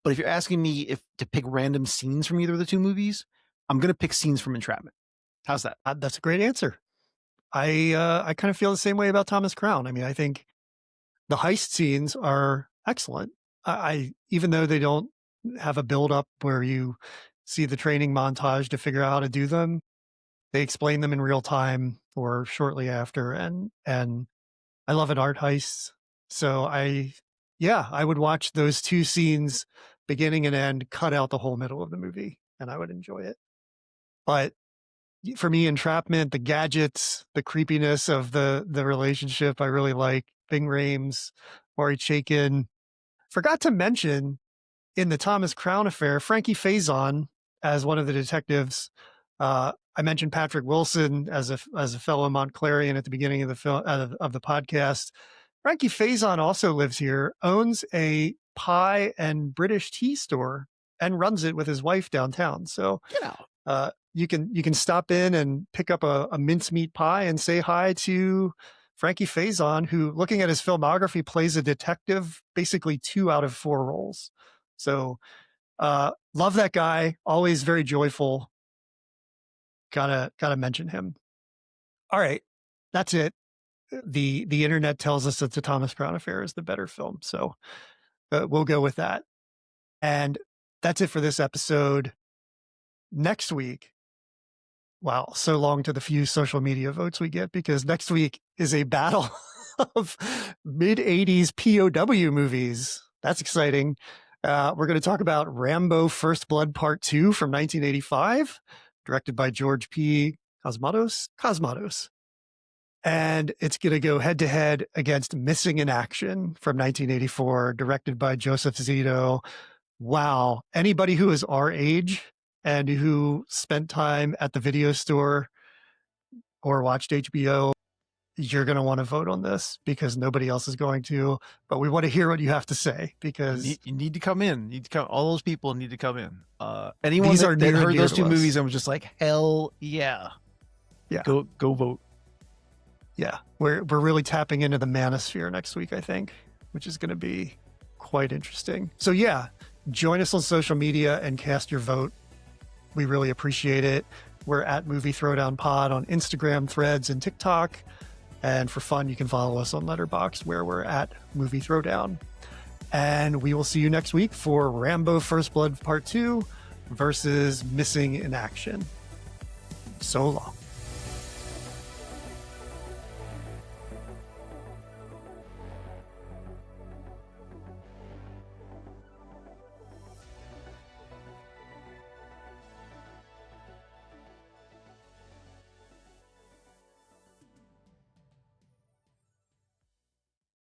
But if you're asking me to pick random scenes from either of the two movies, I'm going to pick scenes from Entrapment. How's that? That's a great answer. I kind of feel the same way about Thomas Crown. I mean, I think the heist scenes are excellent. I even though they don't have a build up where you see the training montage to figure out how to do them, they explain them in real time or shortly after, and I love an art heist. So I would watch those two scenes, beginning and end, cut out the whole middle of the movie, and I would enjoy it. But for me, Entrapment, the gadgets, the creepiness of the relationship, I really like. Ving Rhames, Maury Chaykin. Forgot to mention in the Thomas Crown Affair, Frankie Faison as one of the detectives. I mentioned Patrick Wilson as a fellow Montclarian at the beginning of the film of the podcast. Frankie Faison also lives here, owns a pie and British tea store, and runs it with his wife downtown. So you can stop in and pick up a mincemeat pie and say hi to Frankie Faison, who, looking at his filmography, plays a detective basically 2 out of 4 roles. So love that guy. Always very joyful. Gotta mention him. All right, that's it. The internet tells us that the Thomas Crown Affair is the better film, so we'll go with that. And that's it for this episode. Next week, wow, so long to the few social media votes we get, because next week is a battle of mid-'80s POW movies. That's exciting. We're going to talk about Rambo First Blood Part 2 from 1985, directed by George P. Cosmatos. And it's going to go head-to-head against Missing in Action from 1984, directed by Joseph Zito. Wow. Anybody who is our age and who spent time at the video store or watched HBO, you're going to want to vote on this, because nobody else is going to. But we want to hear what you have to say, because you need to come in. All those people need to come in. Anyone that heard those two movies and was just like, hell yeah. Yeah. Go vote. Yeah. We're really tapping into the manosphere next week, I think, which is going to be quite interesting. So yeah, join us on social media and cast your vote. We really appreciate it. We're at Movie Throwdown Pod on Instagram, Threads, and TikTok. And for fun, you can follow us on Letterboxd, where we're at Movie Throwdown. And we will see you next week for Rambo First Blood Part 2 versus Missing in Action. So long.